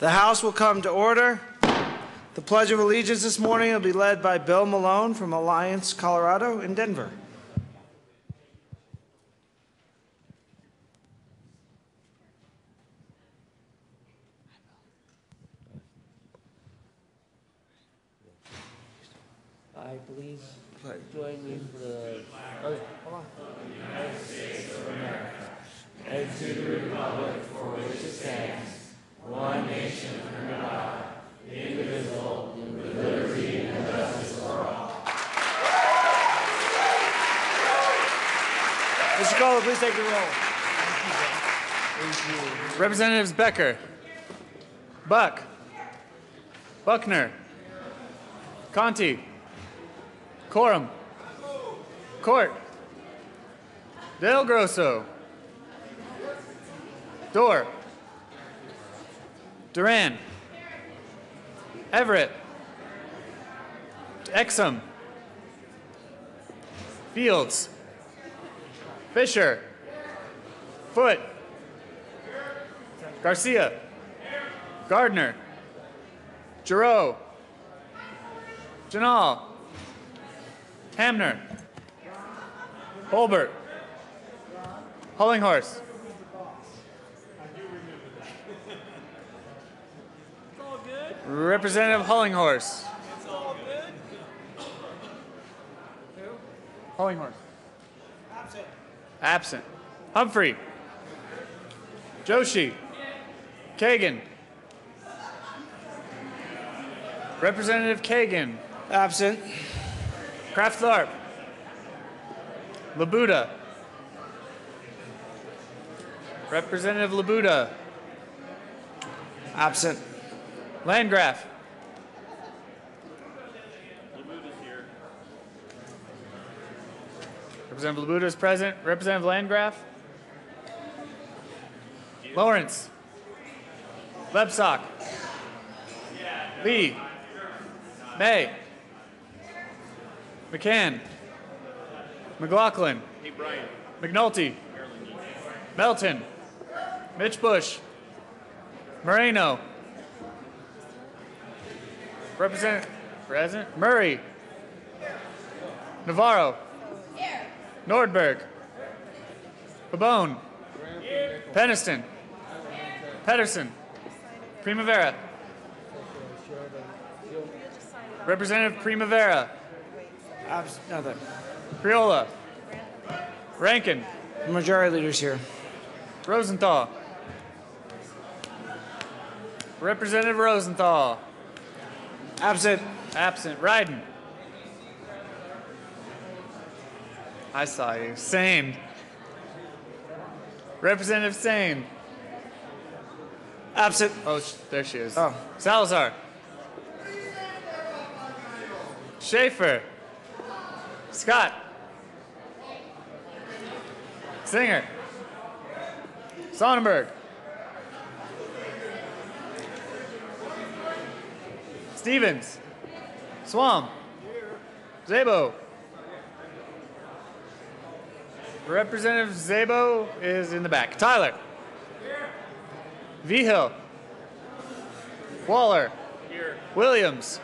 The House will come to order. The Pledge of Allegiance this morning will be led by Bill Malone from Alliance, Colorado in Denver. I please join me for the. Oh, hold on. United States of America, and to the republic for which it stands, one nation under God, indivisible, with liberty and justice for all. Mr. Kohler, please take the roll. Thank you. Representatives Becker, Buck, Buckner, Conti, Coram, Court, Del Grosso, Dorr, Duran, Everett, Exum, Fields, Fisher, Foote, Garcia, Gardner, Giroux, Janal, Hamner, Holbert, Hollinghorse, Representative Hollinghorse. It's all good. Hollinghorse. Absent. Humphrey. Joshi. Kagan. Representative Kagan. Absent. Kraft-Tharp. Labuda. Representative Labuda. Absent. Landgraf. Labuda's here. Representative Labuda is present. Representative Landgraf. Lawrence. Lebsock. Lee. May. McCann. McLaughlin. Hey, Brian. McNulty. Melton. Mitch Bush. Moreno. Present. Murray. Navarro. Nordberg. Pabon. Peniston. Pedersen. Primavera. Representative Primavera. Nothing. Priola. Rankin. The majority leader's here. Rosenthal. Representative Rosenthal. Absent. Absent. Ryden. I saw you. Sane. Representative Sane. Absent. Oh, there she is. Oh. Salazar. Schaefer. Scott. Singer. Sonnenberg. Stevens. Swam. Zabo. Representative Zabo is in the back. Tyler. Vigil. Waller. Here. Williams.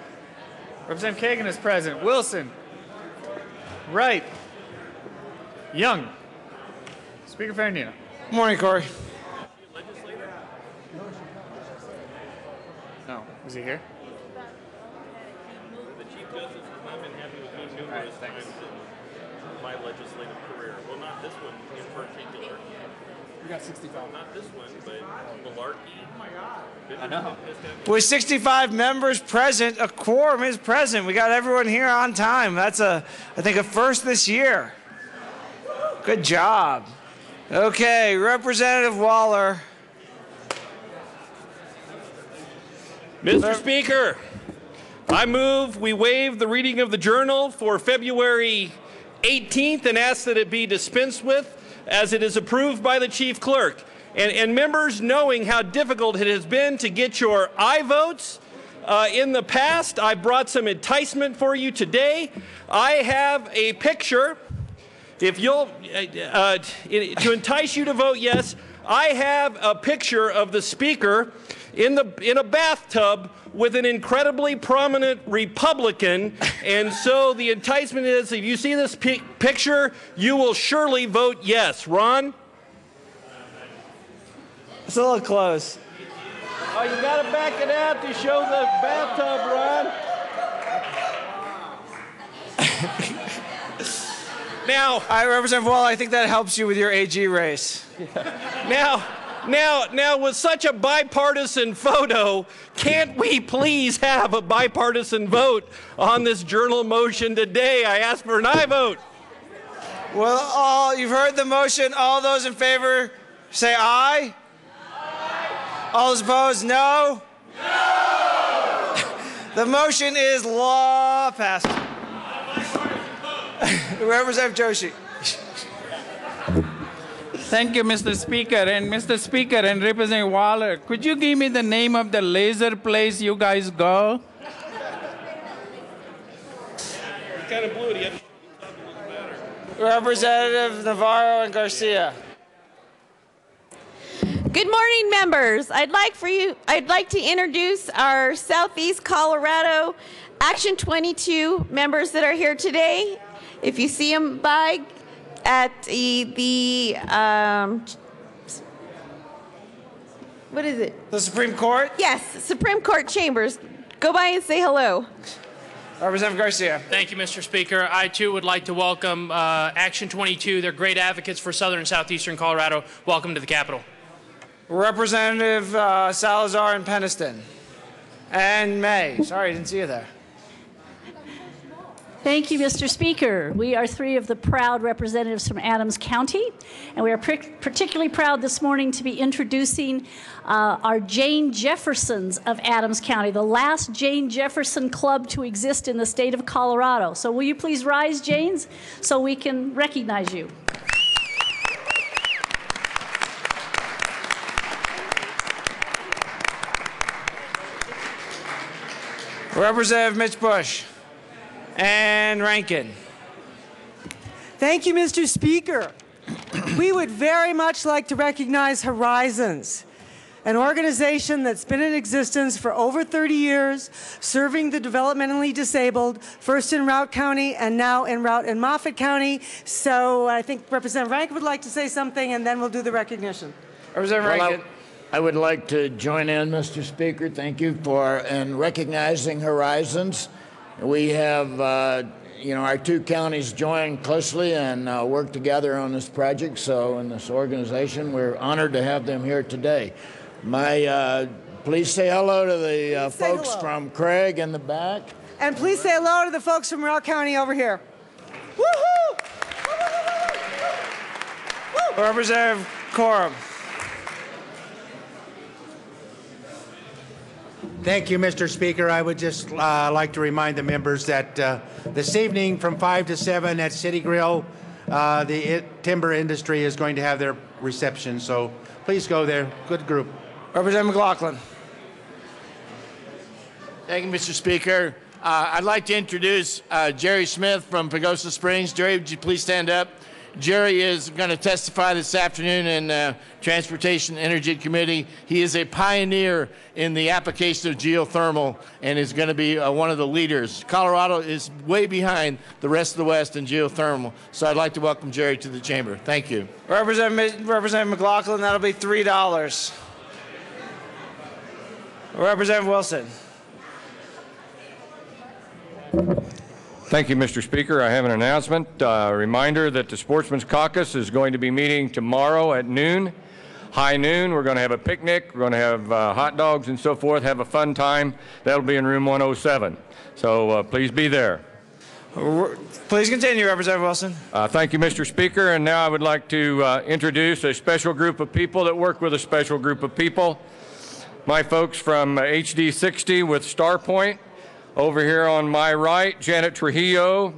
Representative Kagan is present. Wilson. Wright. Young. Speaker Ferrandino. Morning, Corey. Legislator. No. Is he here? The Chief Justice has not been happy with me numerous times in my legislative career. Well, not this one in particular. We got 65. Not this one, but Malarkey. Oh my God. I know. With 65 members present, a quorum is present. We got everyone here on time. That's I think, a first this year. Good job. Okay, Representative Waller. Mr. Speaker, I move we waive the reading of the journal for February 18th and ask that it be dispensed with as it is approved by the Chief Clerk. And members, knowing how difficult it has been to get your aye votes in the past, I brought some enticement for you today. I have a picture. If you'll, to entice you to vote yes, I have a picture of the Speaker in a bathtub with an incredibly prominent Republican, and so the enticement is, if you see this picture, you will surely vote yes. Ron? It's a little close. Oh, you got to back it out to show the bathtub, Ron. Now, All right, Representative Wall, I think that helps you with your AG race. Now, with such a bipartisan photo, can't we please have a bipartisan vote on this journal motion today? I ask for an aye vote. Well, you've heard the motion. All those in favor say aye. Aye. All those opposed, no? No! The motion is law passed. Representative Joshi. Thank you, Mr. Speaker. And Mr. Speaker and Representative Waller, could you give me the name of the laser place you guys go? Kind of blew it. Representative Navarro and Garcia. Good morning, members. I'd like to introduce our Southeast Colorado Action 22 members that are here today. If you see them by at the what is it? The Supreme Court? Yes, Supreme Court chambers. Go by and say hello. Representative Garcia. Thank you, Mr. Speaker. I, too, would like to welcome Action 22. They're great advocates for southern and southeastern Colorado. Welcome to the Capitol. Representative Salazar and Peniston. And May. Sorry, I didn't see you there. Thank you, Mr. Speaker. We are three of the proud representatives from Adams County, and we are particularly proud this morning to be introducing our Jane Jeffersons of Adams County, the last Jane Jefferson club to exist in the state of Colorado. So will you please rise, Janes, so we can recognize you. Representative Mitch Bush and Rankin. Thank you, Mr. Speaker. We would very much like to recognize Horizons, an organization that's been in existence for over 30 years, serving the developmentally disabled, first in Routt County and now in Routt and Moffat County. So I think Representative Rankin would like to say something, and then we'll do the recognition. Representative Rankin. I would like to join in, Mr. Speaker. Thank you for recognizing Horizons. We have, our two counties joined closely and work together on this project. So in this organization, we're honored to have them here today. Please say hello to the folks from Craig in the back. And please say hello to the folks from Routt County over here. Woohoo! Representative Corum. Thank you, Mr. Speaker. I would just like to remind the members that this evening from 5 to 7 at City Grill, the timber industry is going to have their reception. So please go there. Good group. Representative McLaughlin. Thank you, Mr. Speaker. I'd like to introduce Jerry Smith from Pagosa Springs. Jerry, would you please stand up? Jerry is going to testify this afternoon in Transportation Energy Committee. He is a pioneer in the application of geothermal and is going to be one of the leaders. Colorado is way behind the rest of the West in geothermal. So I'd like to welcome Jerry to the chamber. Thank you. Representative McLaughlin, that'll be $3. Representative Wilson. Thank you, Mr. Speaker. I have an announcement. A reminder that the Sportsman's Caucus is going to be meeting tomorrow at noon, high noon. We're going to have a picnic. We're going to have hot dogs and so forth, have a fun time. That'll be in room 107. So please be there. Please continue, Representative Wilson. Thank you, Mr. Speaker. And now I would like to introduce a special group of people that work with a special group of people. My folks from HD 60 with StarPoint. Over here on my right, Janet Trujillo,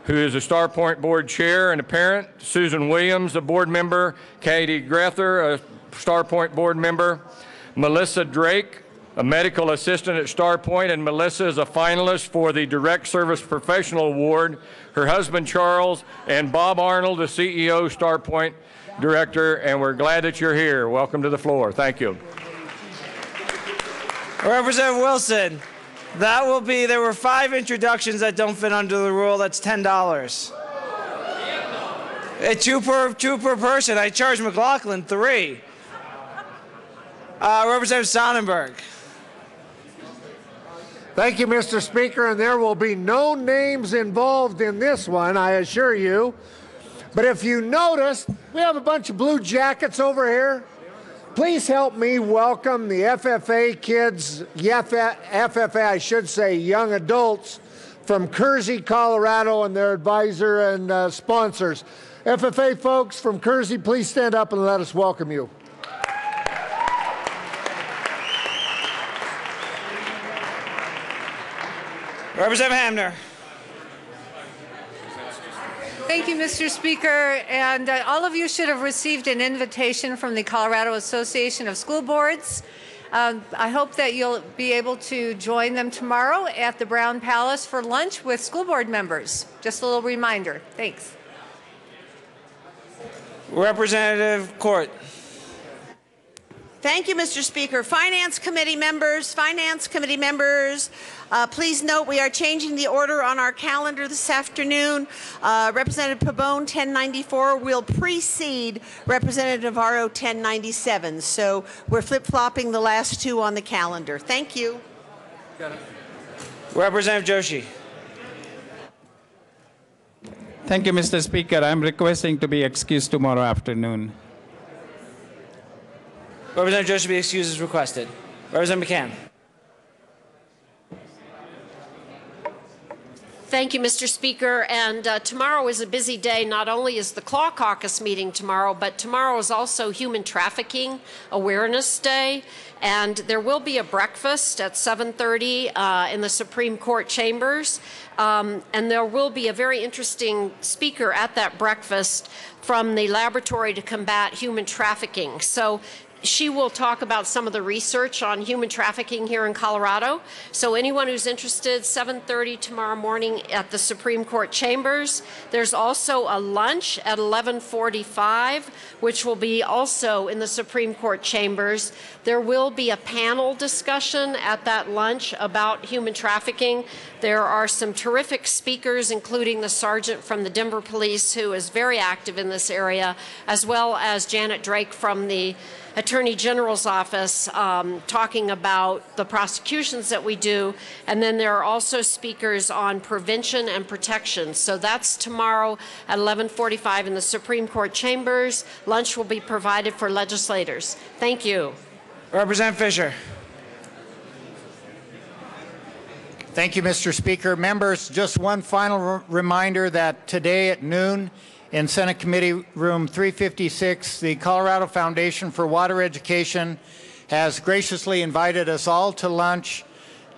who is a StarPoint board chair and a parent. Susan Williams, a board member. Katie Grether, a StarPoint board member. Melissa Drake, a medical assistant at StarPoint, and Melissa is a finalist for the Direct Service Professional Award. Her husband, Charles, and Bob Arnold, the CEO, StarPoint director, and we're glad that you're here. Welcome to the floor. Thank you. Representative Wilson, that will be, there were 5 introductions that don't fit under the rule. That's $10. Two per person. I charge McLaughlin 3. Representative Sonnenberg. Thank you, Mr. Speaker, and there will be no names involved in this one, I assure you. But if you noticed, we have a bunch of blue jackets over here. Please help me welcome the FFA kids, FFA, I should say, young adults from Kersey, Colorado, and their advisor and sponsors. FFA folks from Kersey, please stand up and let us welcome you. Representative Hamner. Thank you, Mr. Speaker. And all of you should have received an invitation from the Colorado Association of School Boards. I hope that you'll be able to join them tomorrow at the Brown Palace for lunch with school board members. Just a little reminder. Thanks. Representative Court. Thank you, Mr. Speaker. Finance Committee members, please note we are changing the order on our calendar this afternoon. Representative Pabon 1094 will precede Representative Navarro 1097. So we're flip-flopping the last 2 on the calendar. Thank you. Representative Joshi. Thank you, Mr. Speaker. I'm requesting to be excused tomorrow afternoon. Representative Joshi be excused as requested. Representative McCann. Thank you, Mr. Speaker. And tomorrow is a busy day. Not only is the Claw Caucus meeting tomorrow, but tomorrow is also Human Trafficking Awareness Day. And there will be a breakfast at 7:30 in the Supreme Court chambers. And there will be a very interesting speaker at that breakfast from the Laboratory to Combat Human Trafficking. So she will talk about some of the research on human trafficking here in Colorado. So anyone who's interested, 7:30 tomorrow morning at the Supreme Court chambers. There's also a lunch at 11:45, which will be also in the Supreme Court chambers. There will be a panel discussion at that lunch about human trafficking. There are some terrific speakers, including the sergeant from the Denver Police, who is very active in this area, as well as Janet Drake from the Attorney General's office, talking about the prosecutions that we do. And then there are also speakers on prevention and protection. So that's tomorrow at 11:45 in the Supreme Court chambers. Lunch will be provided for legislators. Thank you. Representative Fisher. Thank you, Mr. Speaker. Members, just one final reminder that today at noon in Senate Committee Room 356, the Colorado Foundation for Water Education has graciously invited us all to lunch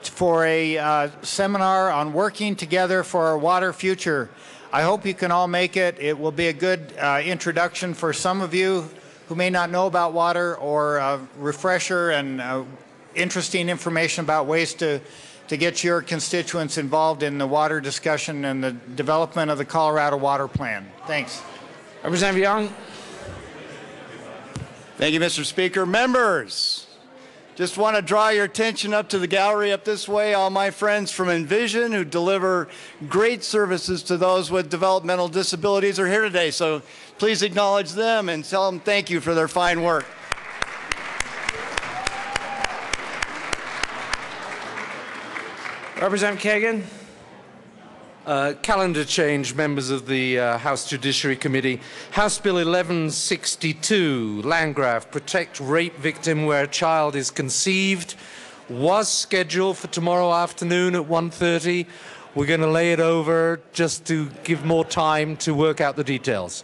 for a seminar on working together for a water future. I hope you can all make it. It will be a good introduction for some of you who may not know about water, or a refresher and interesting information about ways to get your constituents involved in the water discussion and the development of the Colorado Water Plan. Thanks. Representative Young. Thank you, Mr. Speaker. Members, just want to draw your attention up to the gallery up this way. All my friends from Envision, who deliver great services to those with developmental disabilities, are here today. So please acknowledge them and tell them thank you for their fine work. Representative Kagan. Calendar change, members of the House Judiciary Committee. House Bill 1162, Landgraf, Protect Rape Victim Where a Child is Conceived, was scheduled for tomorrow afternoon at 1:30. We're going to lay it over just to give more time to work out the details.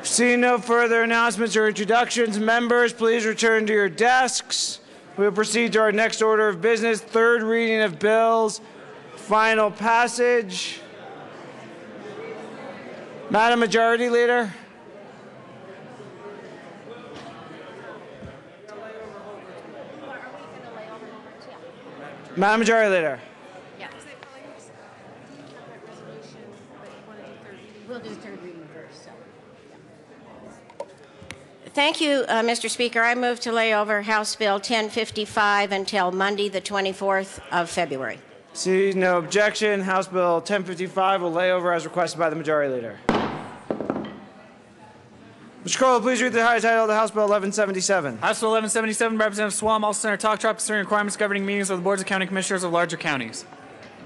Seeing no further announcements or introductions, members, please return to your desks. We will proceed to our next order of business, third reading of bills, final passage. Madam Majority Leader. Madam Majority Leader. We'll do third reading first. So. Thank you, Mr. Speaker. I move to lay over House Bill 1055 until Monday, the 24th of February. See no objection. House Bill 1055 will lay over as requested by the Majority Leader. Mr. Cole, please read the high title of the House Bill 1177. House Bill 1177, Representative Swam, also Senator Talktrop, concerning requirements governing meetings of the boards of county commissioners of larger counties.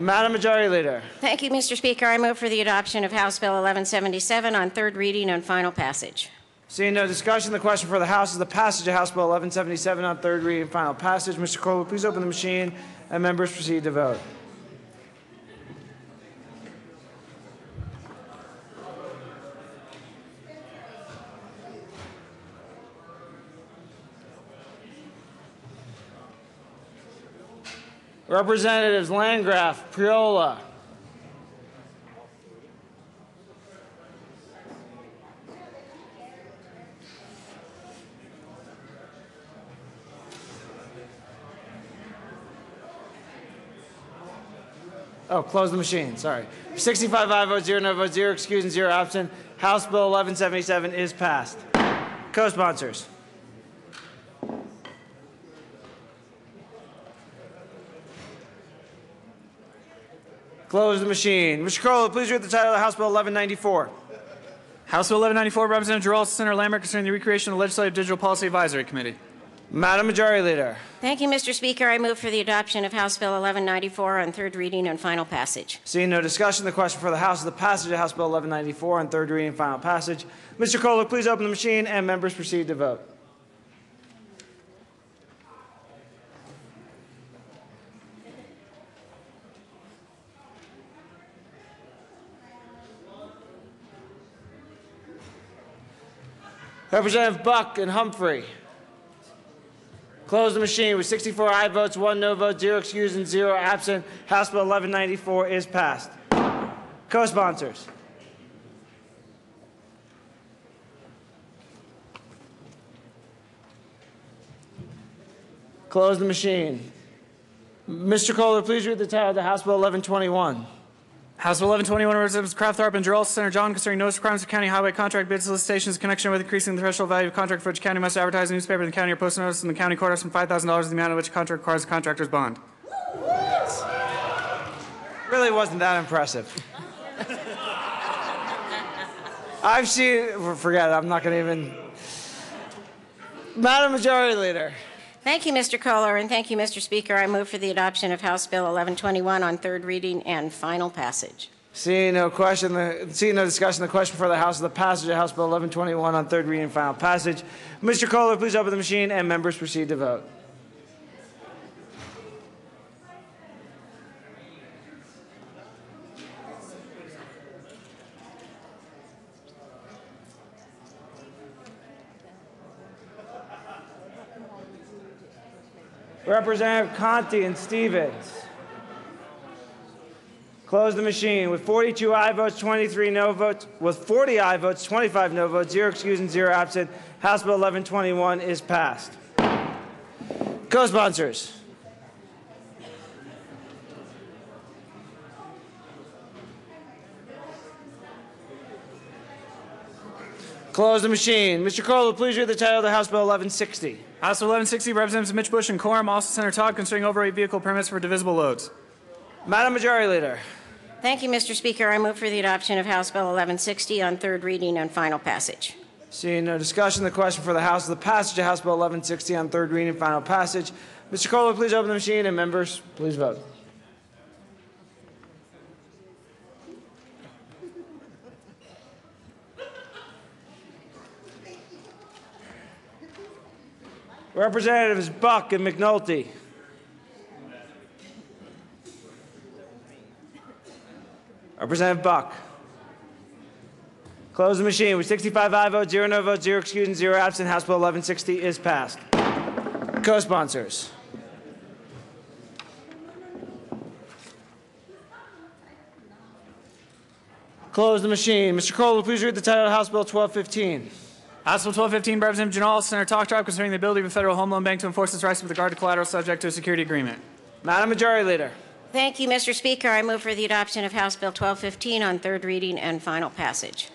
Madam Majority Leader. Thank you, Mr. Speaker. I move for the adoption of House Bill 1177 on third reading and final passage. Seeing no discussion, the question for the House is the passage of House Bill 1177 on third reading and final passage. Mr. Cole, please open the machine and members proceed to vote. Representatives Landgraf, Priola. Oh, close the machine, sorry. 65 aye votes, 0 no votes, 0 excused, and 0 absent. House Bill 1177 is passed. Co-sponsors. Close the machine. Mr. Crowley, please read the title of House Bill 1194. House Bill 1194, Representative Gerald Senator Lambert, concerning the recreation of the Legislative Digital Policy Advisory Committee. Madam Majority Leader. Thank you, Mr. Speaker. I move for the adoption of House Bill 1194 on third reading and final passage. Seeing no discussion, the question for the House is the passage of House Bill 1194 on third reading and final passage. Mr. Kohler, please open the machine and members proceed to vote. Representative Buck and Humphrey. Close the machine with 64 aye votes, 1 no vote, 0 excused, and 0 absent. House Bill 1194 is passed. Co-sponsors. Close the machine. Mr. Kohler, please read the title of the House Bill 1121. House Bill 1121, Representatives Kraft-Tharp and Gerald Senator John, concerning notice requirements of county highway contract bid solicitations in connection with increasing the threshold value of contract for which county must advertise in the newspaper in the county or post notice in the county courthouse from $5,000 to the amount of which a contract requires a contractor's bond. Really wasn't that impressive. I've seen, forget it, I'm not going to even. Madam Majority Leader. Thank you, Mr. Kohler, and thank you, Mr. Speaker. I move for the adoption of House Bill 1121 on third reading and final passage. Seeing no discussion, the question for the House is the passage of House Bill 1121 on third reading and final passage. Mr. Kohler, please open the machine and members proceed to vote. Representative Conti and Stevens. Close the machine with 42 aye votes, 23 no votes, with 40 aye votes, 25 no votes, 0 excused, and 0 absent. House Bill 1121 is passed. Co-sponsors. Close the machine. Mr. Kohler, please read the title of the House Bill 1160. House Bill 1160, Representatives Mitch Bush and Quorum, also Senator Todd, concerning overweight vehicle permits for divisible loads. Madam Majority Leader. Thank you, Mr. Speaker. I move for the adoption of House Bill 1160 on third reading and final passage. Seeing no discussion, the question for the House is the passage of House Bill 1160 on third reading and final passage. Mr. Kohler, please open the machine and members, please vote. Representatives Buck and McNulty. Representative Buck. Close the machine with 65 aye votes, 0 no votes, 0 excused, and 0 absent. House Bill 1160 is passed. Co-sponsors. Close the machine. Mr. Kohler, please read the title of House Bill 1215. House Bill 1215, Representative Janal, Senator Talktrop, concerning the ability of the Federal Home Loan Bank to enforce its rights with regard to collateral subject to a security agreement. Madam Majority Leader. Thank you, Mr. Speaker. I move for the adoption of House Bill 1215 on third reading and final passage.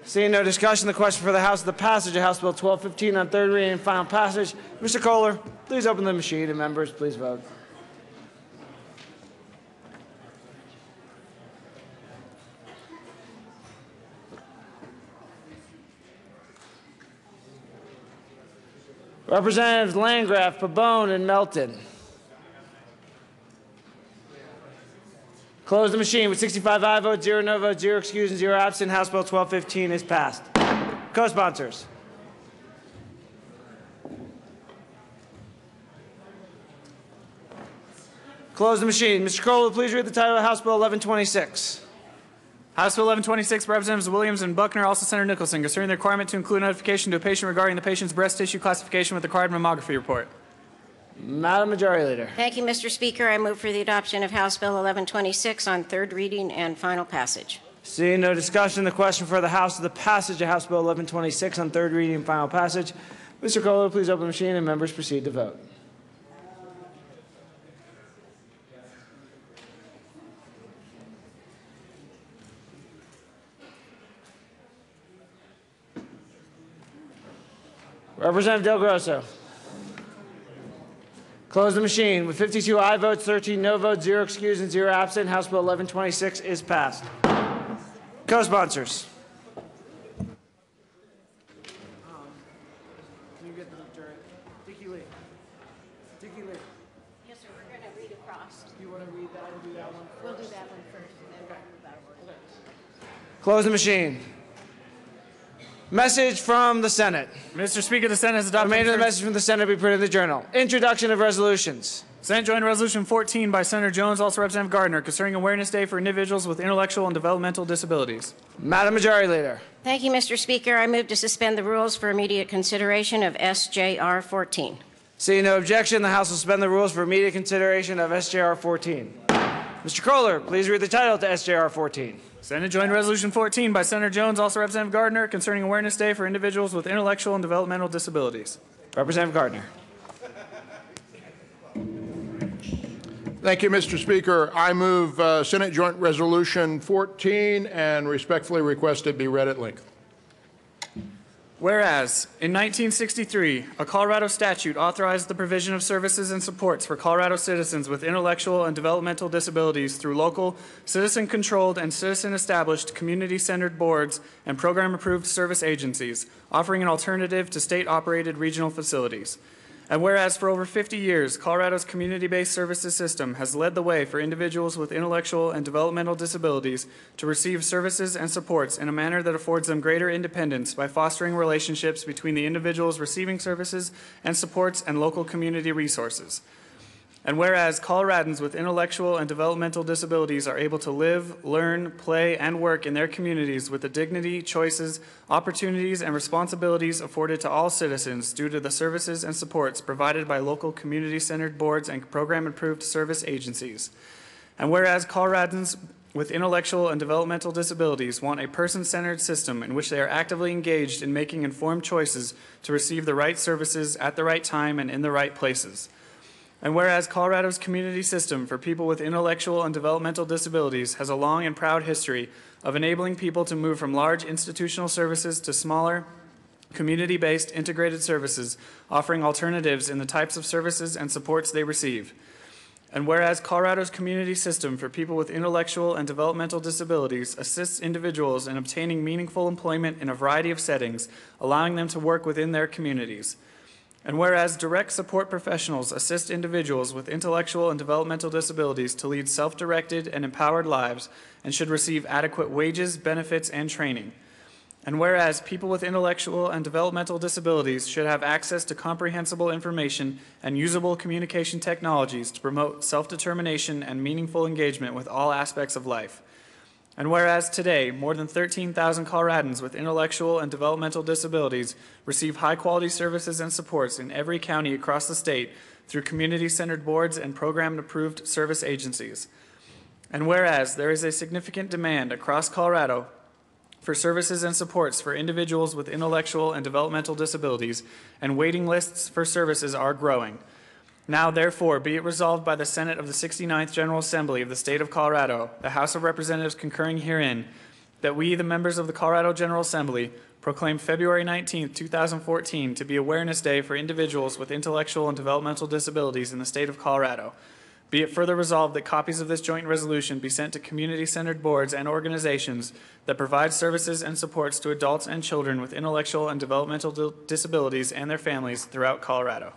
Seeing no discussion, the question for the House is the passage of House Bill 1215 on third reading and final passage. Mr. Kohler, please open the machine, and members, please vote. Representatives Landgraf, Pabon, and Melton. Close the machine with 65 aye votes, 0 no votes, 0 excused, and 0 absent. House Bill 1215 is passed. Co-sponsors. Close the machine. Mr. Kohler, please read the title of House Bill 1126. House Bill 1126, Representatives Williams and Buckner, also Senator Nicholson, concerning the requirement to include notification to a patient regarding the patient's breast tissue classification with the required mammography report. Madam Majority Leader. Thank you, Mr. Speaker. I move for the adoption of House Bill 1126 on third reading and final passage. Seeing no discussion, the question for the House is the passage of House Bill 1126 on third reading and final passage. Mr. Kohler, please open the machine, and members proceed to vote. Representative Del Grosso. Close the machine. With 52 aye votes, 13 no votes, 0 excused, and 0 absent, House Bill 1126 is passed. Co-sponsors. Dickie Lee. Dickie Lee. Yes, sir. We're going to read across. Do you want to read that? We'll do that one. We'll do that one first, and then we'll move that one. Close the machine. Message from the Senate. Mr. Speaker, the Senate has adopted. The remainder of the message from the Senate will be printed in the Journal. Introduction of resolutions. Senate Joint Resolution 14 by Senator Jones, also Representative Gardner, concerning Awareness Day for individuals with intellectual and developmental disabilities. Madam Majority Leader. Thank you, Mr. Speaker. I move to suspend the rules for immediate consideration of SJR 14. Seeing no objection, the House will suspend the rules for immediate consideration of SJR 14. Mr. Kohler, please read the title to SJR 14. Senate Joint Resolution 14 by Senator Jones, also Representative Gardner, concerning Awareness Day for individuals with intellectual and developmental disabilities. Representative Gardner. Thank you, Mr. Speaker. I move Senate Joint Resolution 14 and respectfully request it be read at length. Whereas, in 1963, a Colorado statute authorized the provision of services and supports for Colorado citizens with intellectual and developmental disabilities through local, citizen-controlled and citizen-established community-centered boards and program-approved service agencies, offering an alternative to state-operated regional facilities. And whereas for over 50 years, Colorado's community-based services system has led the way for individuals with intellectual and developmental disabilities to receive services and supports in a manner that affords them greater independence by fostering relationships between the individuals receiving services and supports and local community resources. And whereas Coloradans with intellectual and developmental disabilities are able to live, learn, play, and work in their communities with the dignity, choices, opportunities, and responsibilities afforded to all citizens due to the services and supports provided by local community-centered boards and program-approved service agencies. And whereas Coloradans with intellectual and developmental disabilities want a person-centered system in which they are actively engaged in making informed choices to receive the right services at the right time and in the right places. And whereas Colorado's community system for people with intellectual and developmental disabilities has a long and proud history of enabling people to move from large institutional services to smaller, community-based integrated services, offering alternatives in the types of services and supports they receive. And whereas Colorado's community system for people with intellectual and developmental disabilities assists individuals in obtaining meaningful employment in a variety of settings, allowing them to work within their communities. And whereas direct support professionals assist individuals with intellectual and developmental disabilities to lead self-directed and empowered lives and should receive adequate wages, benefits, and training. And whereas people with intellectual and developmental disabilities should have access to comprehensible information and usable communication technologies to promote self-determination and meaningful engagement with all aspects of life. And whereas today, more than 13,000 Coloradans with intellectual and developmental disabilities receive high-quality services and supports in every county across the state through community-centered boards and program-approved service agencies. And whereas there is a significant demand across Colorado for services and supports for individuals with intellectual and developmental disabilities, and waiting lists for services are growing. Now, therefore, be it resolved by the Senate of the 69th General Assembly of the State of Colorado, the House of Representatives concurring herein, that we, the members of the Colorado General Assembly, proclaim February 19, 2014 to be Awareness Day for individuals with intellectual and developmental disabilities in the state of Colorado. Be it further resolved that copies of this joint resolution be sent to community-centered boards and organizations that provide services and supports to adults and children with intellectual and developmental disabilities and their families throughout Colorado.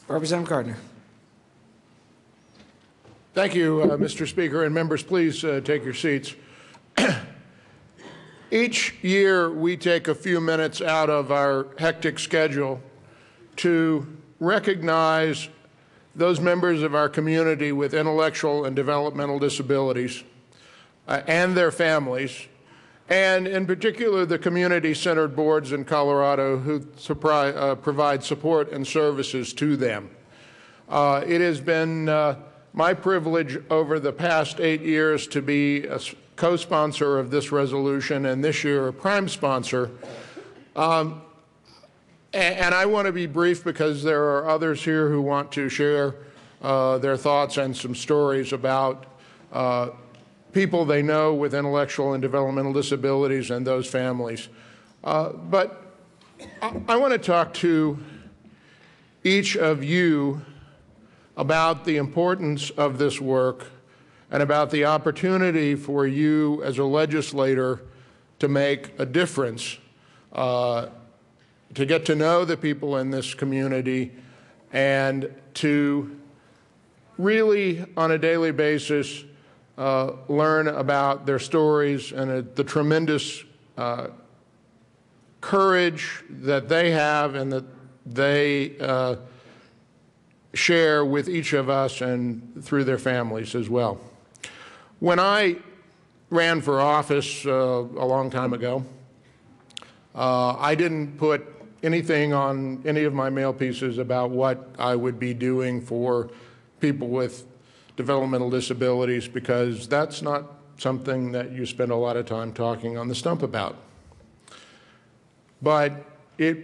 Representative Gardner. Thank you, Mr. Speaker, and members, please take your seats. Each year, we take a few minutes out of our hectic schedule to recognize those members of our community with intellectual and developmental disabilities and their families, and in particular the community-centered boards in Colorado who provide support and services to them. It has been my privilege over the past 8 years to be a co-sponsor of this resolution, and this year a prime sponsor. And I want to be brief because there are others here who want to share their thoughts and some stories about people they know with intellectual and developmental disabilities and those families. But I want to talk to each of you about the importance of this work and about the opportunity for you as a legislator to make a difference, to get to know the people in this community, and to really, on a daily basis, learn about their stories and the tremendous courage that they have and that they share with each of us and through their families as well. When I ran for office a long time ago, I didn't put anything on any of my mail pieces about what I would be doing for people with developmental disabilities, because that's not something that you spend a lot of time talking on the stump about. But it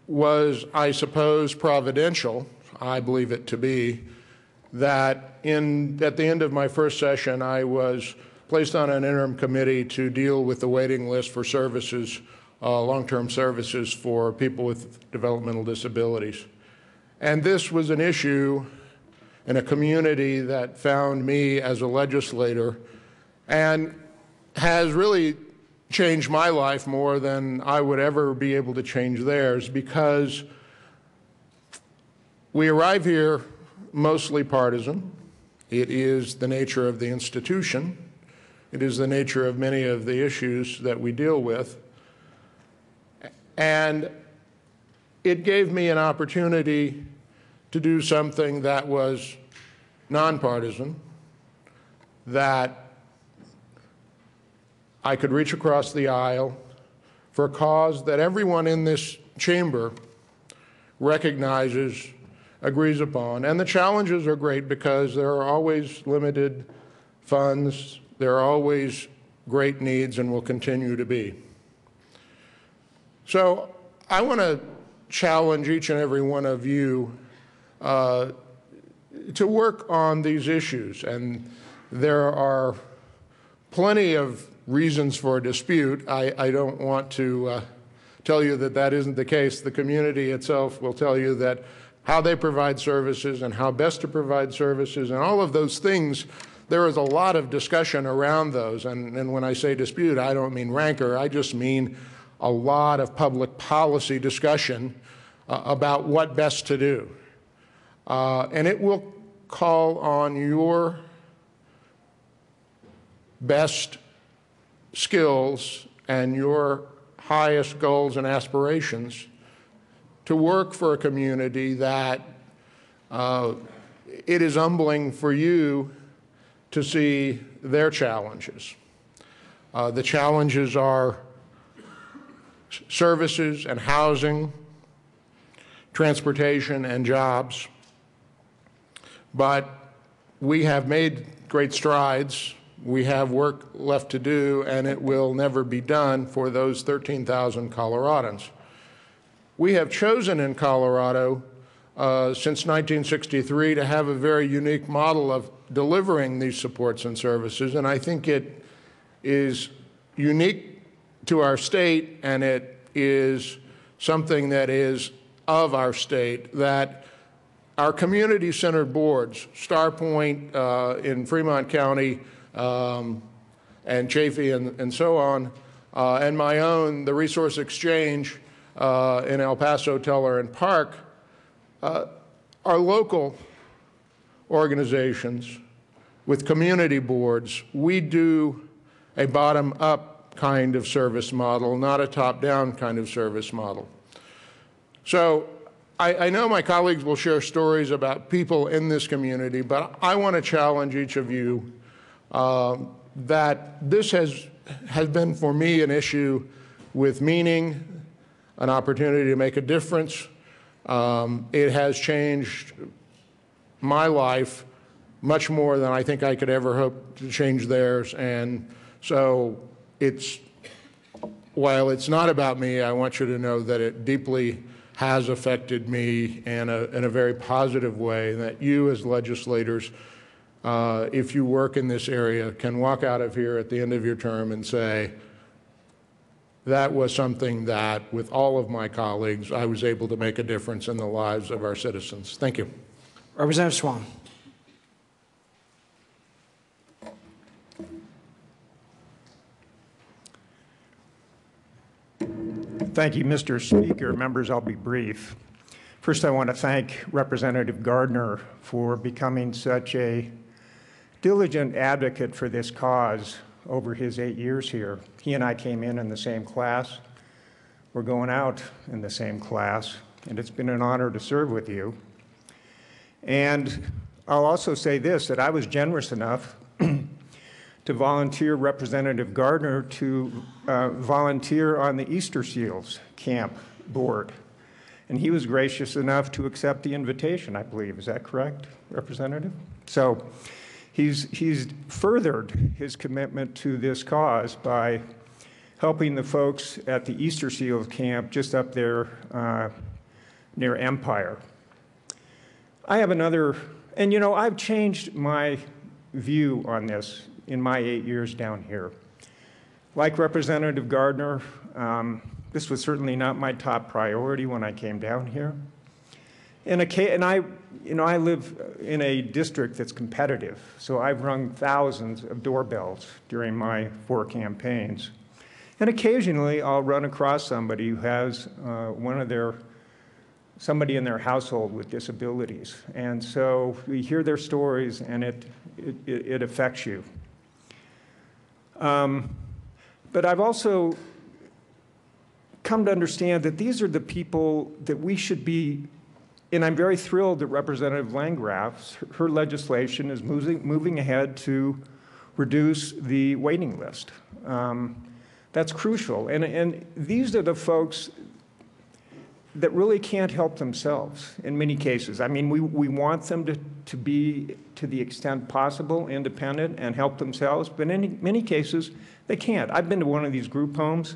was, I suppose, providential, I believe it to be, that at the end of my first session, I was placed on an interim committee to deal with the waiting list for services, long-term services for people with developmental disabilities. And this was an issue in a community that found me as a legislator and has really changed my life more than I would ever be able to change theirs, because we arrive here mostly partisan. It is the nature of the institution. It is the nature of many of the issues that we deal with. And it gave me an opportunity to do something that was nonpartisan, that I could reach across the aisle for a cause that everyone in this chamber recognizes, agrees upon. And the challenges are great because there are always limited funds, there are always great needs, and will continue to be. So I want to challenge each and every one of you to work on these issues. And there are plenty of reasons for a dispute. I don't want to tell you that that isn't the case. The community itself will tell you that how they provide services and how best to provide services and all of those things, there is a lot of discussion around those. And when I say dispute, I don't mean rancor. I just mean a lot of public policy discussion about what best to do. And it will call on your best skills and your highest goals and aspirations to work for a community that it is humbling for you to see their challenges. The challenges are services and housing, transportation and jobs. But we have made great strides. We have work left to do, and it will never be done for those 13,000 Coloradans. We have chosen in Colorado since 1963 to have a very unique model of delivering these supports and services, and I think it is unique to our state, and it is something that is of our state, that our community-centered boards, Starpoint in Fremont County, and Chafee and so on, and my own, the Resource Exchange in El Paso, Teller, and Park, are local organizations with community boards. We do a bottom-up kind of service model, not a top-down kind of service model. So I know my colleagues will share stories about people in this community, but I want to challenge each of you that this has been for me an issue with meaning, an opportunity to make a difference. It has changed my life much more than I think I could ever hope to change theirs. And so while it's not about me, I want you to know that it deeply has affected me in a very positive way, that you as legislators, if you work in this area, can walk out of here at the end of your term and say, that was something that, with all of my colleagues, I was able to make a difference in the lives of our citizens. Thank you. Representative Swan. Thank you, Mr. Speaker. Members, I'll be brief. First, I want to thank Representative Gardner for becoming such a diligent advocate for this cause over his 8 years here. He and I came in the same class. We're going out in the same class, and it's been an honor to serve with you. And I'll also say this, that I was generous enough to volunteer Representative Gardner to volunteer on the Easter Seals Camp board. And he was gracious enough to accept the invitation, I believe. Is that correct, Representative? So he's furthered his commitment to this cause by helping the folks at the Easter Seals Camp just up there near Empire. I have another, and you know, I've changed my view on this in my 8 years down here. Like Representative Gardner, this was certainly not my top priority when I came down here. And I live in a district that's competitive, so I've rung thousands of doorbells during my 4 campaigns. And occasionally I'll run across somebody who has somebody in their household with disabilities. And so we hear their stories and it affects you. But I've also come to understand that these are the people that we should be, and I'm very thrilled that Representative Landgraf, her legislation is moving ahead to reduce the waiting list. That's crucial. And these are the folks that really can't help themselves in many cases. I mean, we want them to be, to the extent possible, independent and help themselves, but in many cases, they can't. I've been to one of these group homes.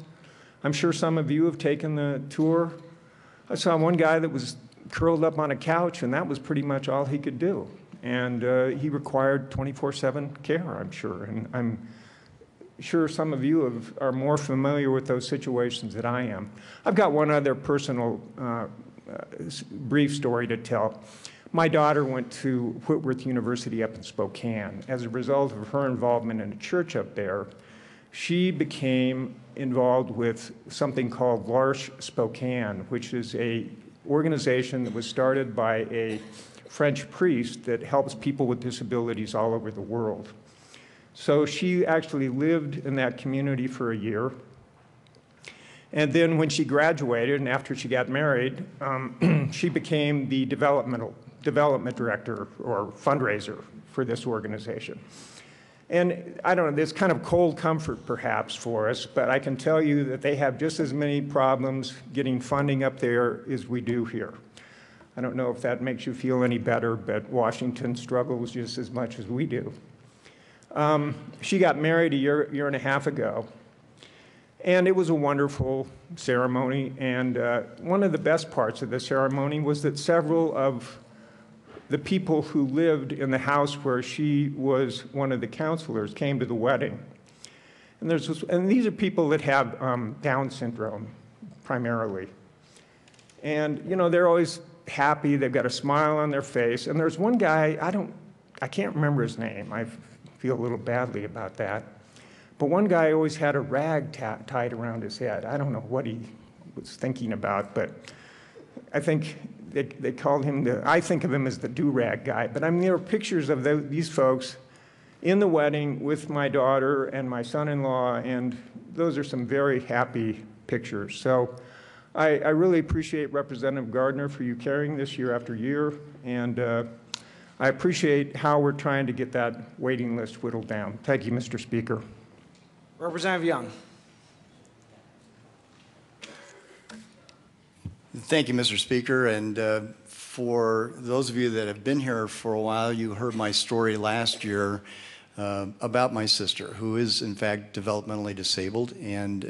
I'm sure some of you have taken the tour. I saw one guy that was curled up on a couch, and that was pretty much all he could do. And he required 24/7 care, I'm sure. And I'm sure some of you are more familiar with those situations than I am. I've got one other personal brief story to tell. My daughter went to Whitworth University up in Spokane. As a result of her involvement in a church up there, she became involved with something called L'Arche Spokane, which is an organization that was started by a French priest that helps people with disabilities all over the world. So she actually lived in that community for a year. And then when she graduated and after she got married, she became the development director or fundraiser for this organization. And I don't know, there's kind of cold comfort perhaps for us, but I can tell you that they have just as many problems getting funding up there as we do here. I don't know if that makes you feel any better, but Washington struggles just as much as we do. She got married a year and a half ago, and it was a wonderful ceremony. And one of the best parts of the ceremony was that several of the people who lived in the house where she was one of the counselors came to the wedding. And these are people that have Down syndrome, primarily. And, you know, they're always happy. They've got a smile on their face. And there's one guy, I can't remember his name. I feel a little badly about that. But one guy always had a rag tied around his head. I don't know what he was thinking about, but I think they called him I think of him as the do-rag guy. But I mean, there are pictures of these folks in the wedding with my daughter and my son-in-law, and those are some very happy pictures. So I really appreciate Representative Gardner for you carrying this year after year, and I appreciate how we're trying to get that waiting list whittled down. Thank you, Mr. Speaker. Representative Young. Thank you, Mr. Speaker. And for those of you that have been here for a while, you heard my story last year about my sister, who is in fact developmentally disabled and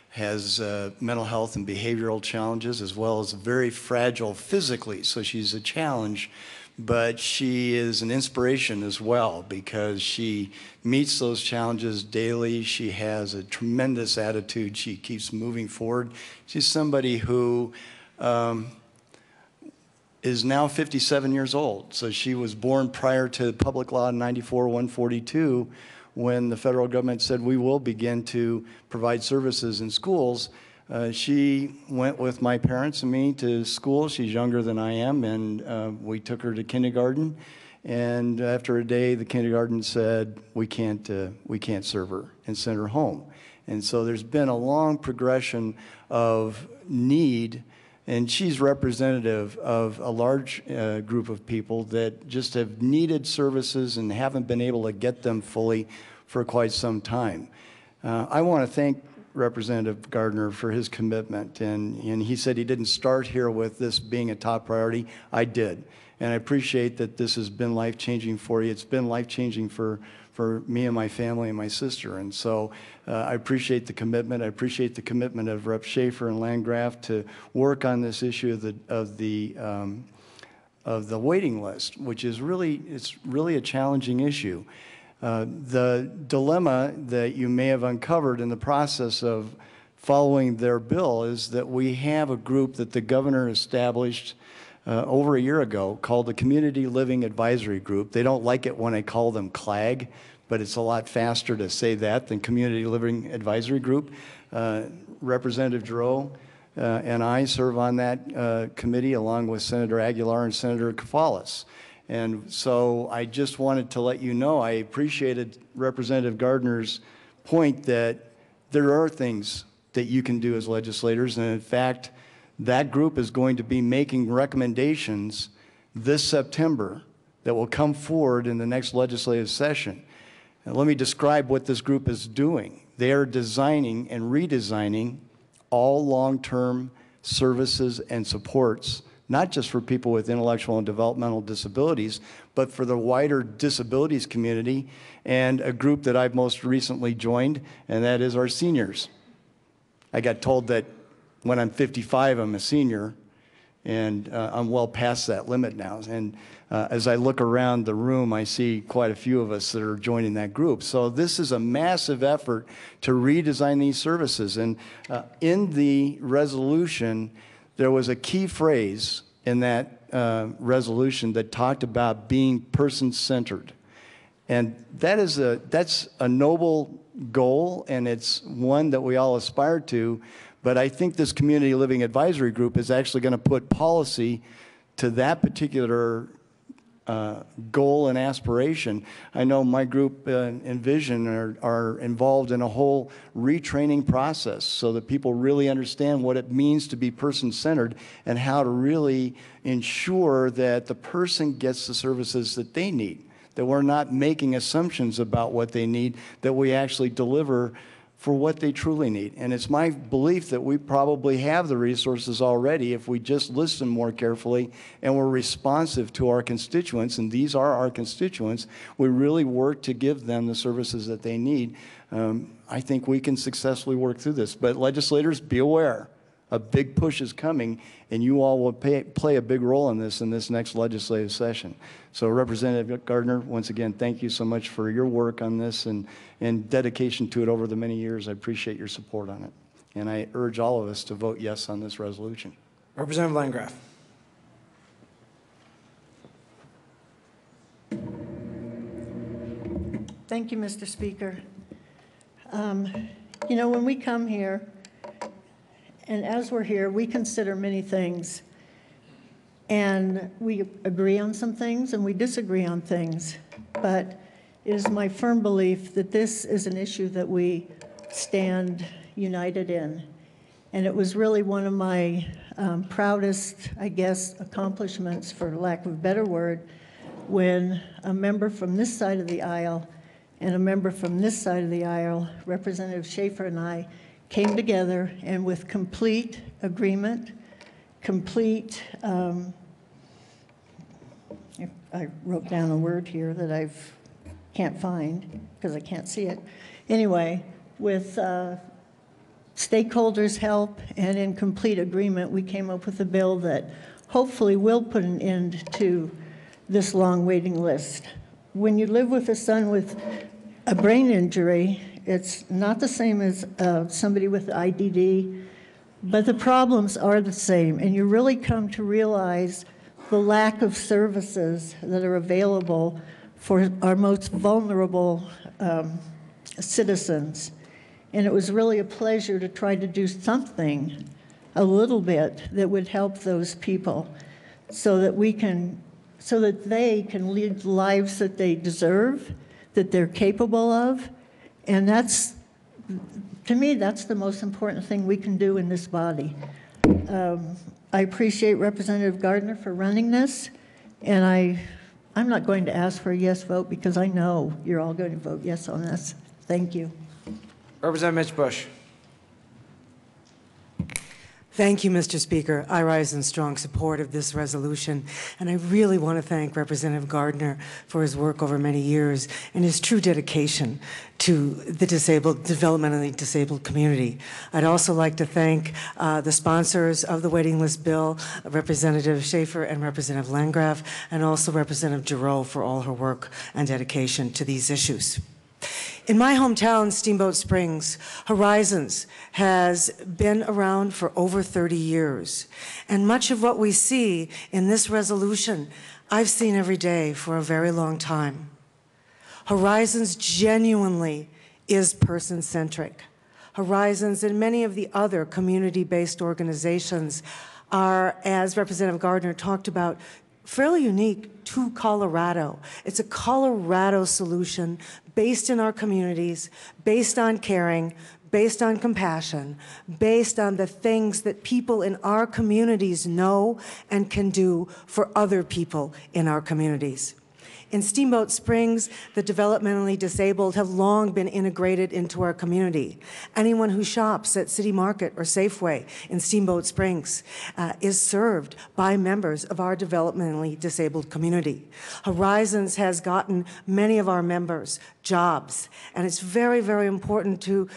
has mental health and behavioral challenges, as well as very fragile physically. So she's a challenge, but she is an inspiration as well because she meets those challenges daily. She has a tremendous attitude. She keeps moving forward. She's somebody who is now 57 years old. So she was born prior to Public Law 94-142, when the federal government said we will begin to provide services in schools. She went with my parents and me to school. She's younger than I am, and we took her to kindergarten. And after a day, the kindergarten said, we can't serve her, and sent her home. And so there's been a long progression of need, and she's representative of a large group of people that just have needed services and haven't been able to get them fully for quite some time. I want to thank Representative Gardner for his commitment, and he said he didn't start here with this being a top priority. I did, and I appreciate that this has been life-changing for you. It's been life-changing for me and my family and my sister, and so I appreciate the commitment. I appreciate the commitment of Rep. Schaefer and Landgraf to work on this issue of the waiting list, which is really a challenging issue. The dilemma that you may have uncovered in the process of following their bill is that we have a group that the governor established over a year ago called the Community Living Advisory Group. They don't like it when I call them CLAG, but it's a lot faster to say that than Community Living Advisory Group. Representative Giroux and I serve on that committee along with Senator Aguilar and Senator Kafalis. And so I just wanted to let you know I appreciated Representative Gardner's point that there are things that you can do as legislators, and in fact, that group is going to be making recommendations this September that will come forward in the next legislative session. And let me describe what this group is doing. They are designing and redesigning all long-term services and supports, not just for people with intellectual and developmental disabilities, but for the wider disabilities community, and a group that I've most recently joined, and that is our seniors. I got told that when I'm 55, I'm a senior, and I'm well past that limit now. And as I look around the room, I see quite a few of us that are joining that group. So this is a massive effort to redesign these services. And in the resolution, there was a key phrase in that resolution that talked about being person-centered. And that's a noble goal, and it's one that we all aspire to. But I think this Community Living Advisory Group is actually going to put policy to that particular goal and aspiration. I know my group Envision are involved in a whole retraining process so that people really understand what it means to be person-centered and how to really ensure that the person gets the services that they need, that we're not making assumptions about what they need, that we actually deliver for what they truly need. And it's my belief that we probably have the resources already if we just listen more carefully and we're responsive to our constituents, and these are our constituents. We really work to give them the services that they need. I think we can successfully work through this. But legislators, be aware a big push is coming, and you all will play a big role in this next legislative session. So Representative Gardner, once again, thank you so much for your work on this and dedication to it over the many years. I appreciate your support on it. And I urge all of us to vote yes on this resolution. Representative Landgraf. Thank you, Mr. Speaker. You know, when we come here, and as we're here, we consider many things. And we agree on some things and we disagree on things. But it is my firm belief that this is an issue that we stand united in. And it was really one of my proudest, I guess, accomplishments, for lack of a better word, when a member from this side of the aisle and a member from this side of the aisle, Representative Schaefer and I, came together and with complete agreement, complete, I wrote down a word here that I can't find because I can't see it. Anyway, with stakeholders' help and in complete agreement, we came up with a bill that hopefully will put an end to this long waiting list. When you live with a son with a brain injury, it's not the same as somebody with IDD, but the problems are the same, and you really come to realize the lack of services that are available for our most vulnerable citizens. And it was really a pleasure to try to do something, a little bit, that would help those people so that they can lead the lives that they deserve, that they're capable of. And that's, to me, that's the most important thing we can do in this body. I appreciate Representative Gardner for running this, and I'm not going to ask for a yes vote because I know you're all going to vote yes on this. Thank you. Representative Mitch Bush. Thank you, Mr. Speaker. I rise in strong support of this resolution, and I really want to thank Representative Gardner for his work over many years and his true dedication to the developmentally disabled community. I'd also like to thank the sponsors of the waiting list bill, Representative Schaefer and Representative Landgraf, and also Representative Giroux for all her work and dedication to these issues. In my hometown, Steamboat Springs, Horizons has been around for over 30 years. And much of what we see in this resolution, I've seen every day for a very long time. Horizons genuinely is person-centric. Horizons and many of the other community-based organizations are, as Representative Gardner talked about, fairly unique to Colorado. It's a Colorado solution based in our communities, based on caring, based on compassion, based on the things that people in our communities know and can do for other people in our communities. In Steamboat Springs, the developmentally disabled have long been integrated into our community. Anyone who shops at City Market or Safeway in Steamboat Springs is served by members of our developmentally disabled community. Horizons has gotten many of our members jobs, and it's very, very important to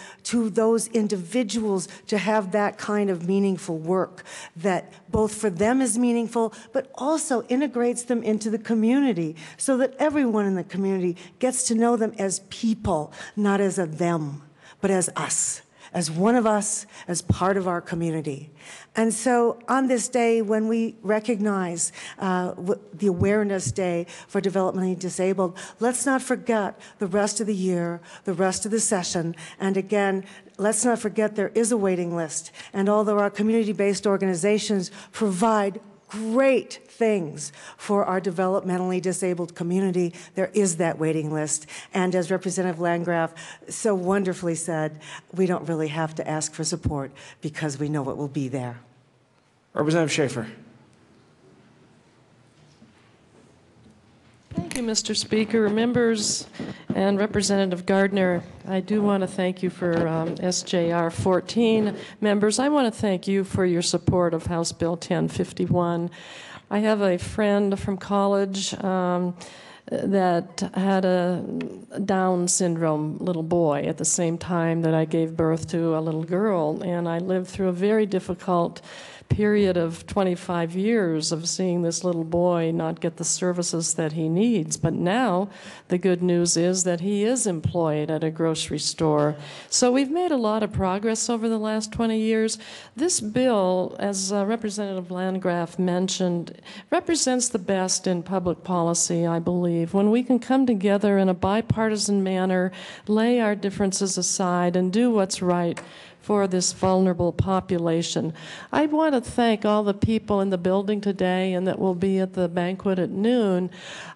those individuals to have that kind of meaningful work that both for them is meaningful, but also integrates them into the community so that everyone in the community gets to know them as people, not as a them, but as us, as one of us, as part of our community. And so on this day, when we recognize the Awareness Day for Developmentally Disabled, let's not forget the rest of the year, the rest of the session, and again, let's not forget there is a waiting list. And although our community-based organizations provide great things for our developmentally disabled community, there is that waiting list. And as Representative Landgraf so wonderfully said, we don't really have to ask for support because we know it will be there. Representative Schaefer. Thank you, Mr. Speaker. Members and Representative Gardner, I do want to thank you for SJR 14. Members, I want to thank you for your support of House Bill 1051. I have a friend from college that had a Down syndrome little boy at the same time that I gave birth to a little girl. And I lived through a very difficult period of 25 years of seeing this little boy not get the services that he needs. But now the good news is that he is employed at a grocery store. So we've made a lot of progress over the last 20 years. This bill, as Representative Landgraf mentioned, represents the best in public policy, I believe, when we can come together in a bipartisan manner, lay our differences aside, and do what's right for this vulnerable population. I want to thank all the people in the building today and that will be at the banquet at noon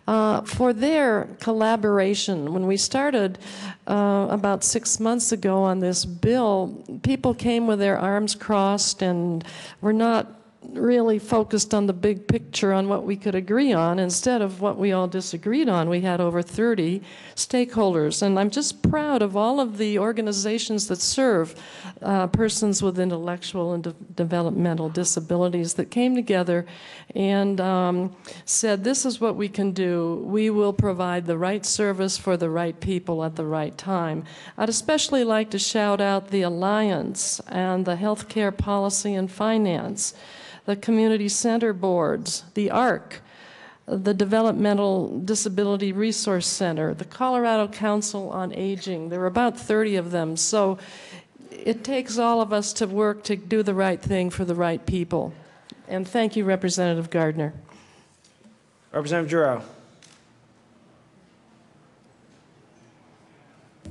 for their collaboration. When we started about 6 months ago on this bill, people came with their arms crossed and were not really focused on the big picture on what we could agree on. Instead of what we all disagreed on, we had over 30 stakeholders. And I'm just proud of all of the organizations that serve persons with intellectual and developmental disabilities that came together and said, this is what we can do. We will provide the right service for the right people at the right time. I'd especially like to shout out the Alliance and the Healthcare Policy and Finance, the Community Center Boards, the ARC, the Developmental Disability Resource Center, the Colorado Council on Aging. There are about 30 of them. So it takes all of us to work to do the right thing for the right people. And thank you, Representative Gardner. Representative Giroux.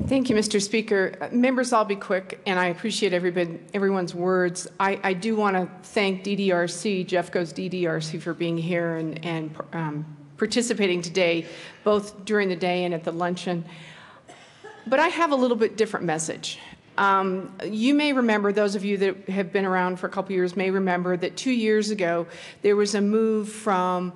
Thank you, Mr. Speaker. Members, I'll be quick, and I appreciate everyone's words. I do want to thank DDRC, Jeffco's DDRC, for being here and participating today, both during the day and at the luncheon. But I have a little bit different message. You may remember, those of you that have been around for a couple years may remember that 2 years ago there was a move from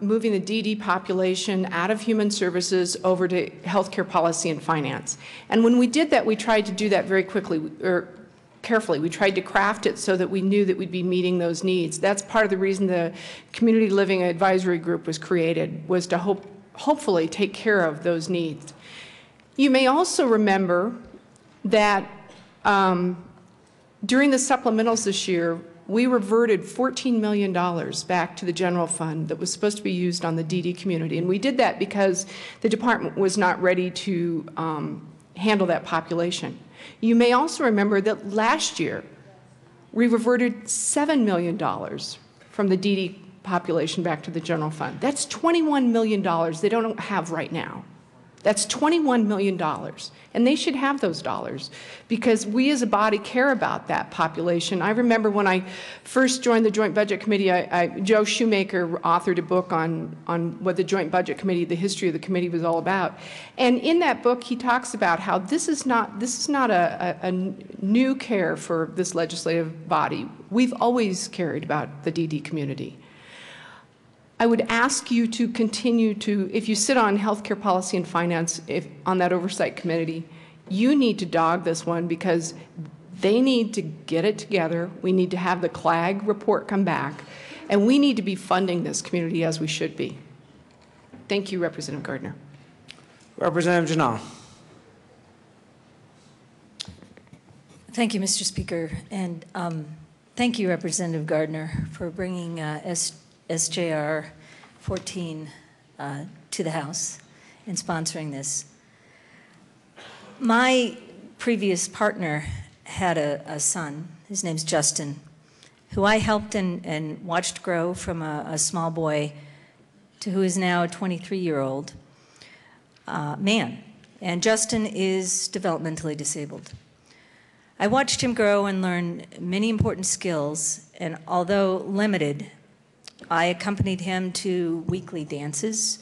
moving the DD population out of human services over to healthcare policy and finance. And when we did that, we tried to do that very quickly, or carefully. We tried to craft it so that we knew that we'd be meeting those needs. That's part of the reason the Community Living Advisory Group was created, was to hopefully take care of those needs. You may also remember that during the supplementals this year, we reverted $14 million back to the general fund that was supposed to be used on the DD community. And we did that because the department was not ready to handle that population. You may also remember that last year, we reverted $7 million from the DD population back to the general fund. That's $21 million they don't have right now. That's $21 million. And they should have those dollars because we as a body care about that population. I remember when I first joined the Joint Budget Committee, Joe Shoemaker authored a book on what the Joint Budget Committee, the history of the committee was all about. And in that book, he talks about how this is not a new care for this legislative body. We've always cared about the DD community. I would ask you to continue to, if you sit on healthcare policy and finance, on that oversight committee, you need to dog this one because they need to get it together. We need to have the CLAG report come back, and we need to be funding this community as we should be. Thank you, Representative Gardner. Representative Janal. Thank you, Mr. Speaker, and thank you, Representative Gardner, for bringing SJR 14 to the House and sponsoring this. My previous partner had a son, his name's Justin, who I helped and watched grow from a small boy to who is now a 23-year-old man. And Justin is developmentally disabled. I watched him grow and learn many important skills, and although limited, I accompanied him to weekly dances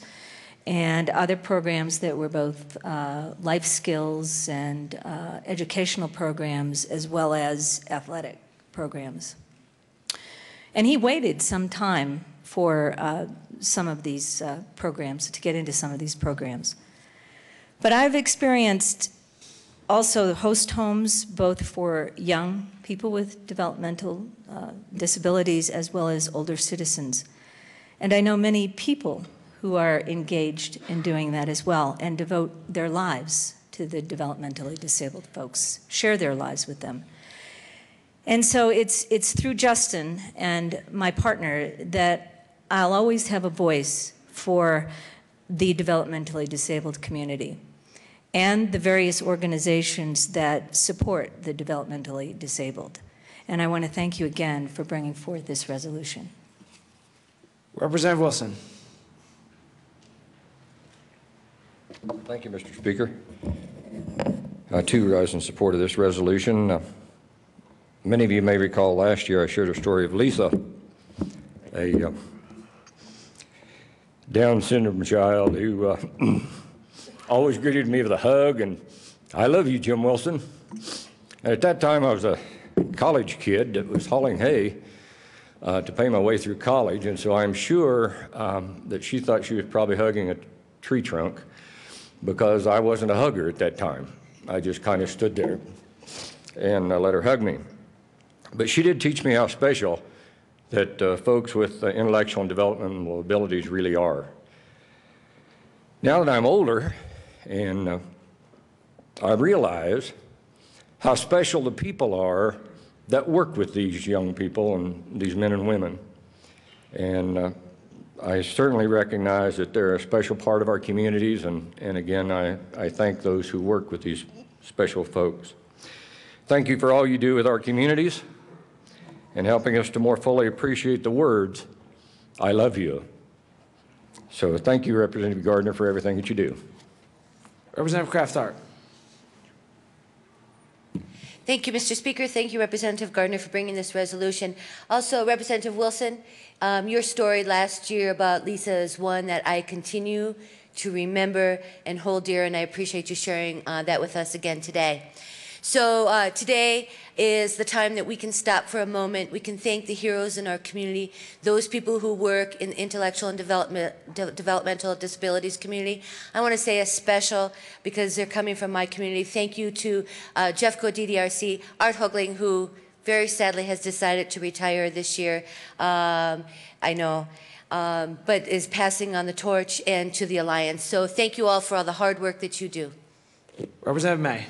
and other programs that were both life skills and educational programs, as well as athletic programs. And he waited some time for some of these programs, to get into some of these programs. But I've experienced also host homes, both for young people with developmental disabilities as well as older citizens. And I know many people who are engaged in doing that as well and devote their lives to the developmentally disabled folks, share their lives with them. And so it's through Justin and my partner that I'll always have a voice for the developmentally disabled community and the various organizations that support the developmentally disabled. And I want to thank you again for bringing forth this resolution. Representative Wilson. Thank you, Mr. Speaker. I too rise in support of this resolution. Many of you may recall last year I shared a story of Lisa, a Down syndrome child who always greeted me with a hug and, "I love you, Jim Wilson." And at that time I was a college kid that was hauling hay to pay my way through college, and so I'm sure that she thought she was probably hugging a tree trunk because I wasn't a hugger at that time. I just kind of stood there and let her hug me. But she did teach me how special that folks with intellectual and developmental abilities really are. Now that I'm older and I realize how special the people are that work with these young people and these men and women. And I certainly recognize that they're a special part of our communities, and again, I thank those who work with these special folks. Thank you for all you do with our communities and helping us to more fully appreciate the words, "I love you." So thank you, Representative Gardner, for everything that you do. Representative Kraft-Hart. Thank you, Mr. Speaker. Thank you, Representative Gardner, for bringing this resolution. Also, Representative Wilson, your story last year about Lisa is one that I continue to remember and hold dear, and I appreciate you sharing that with us again today. So today is the time that we can stop for a moment. We can thank the heroes in our community, those people who work in the intellectual and developmental disabilities community. I want to say a special, because they're coming from my community, thank you to Jeffco DDRC, Art Hoagling, who very sadly has decided to retire this year, I know, but is passing on the torch, and to the Alliance. So thank you all for all the hard work that you do. Representative May.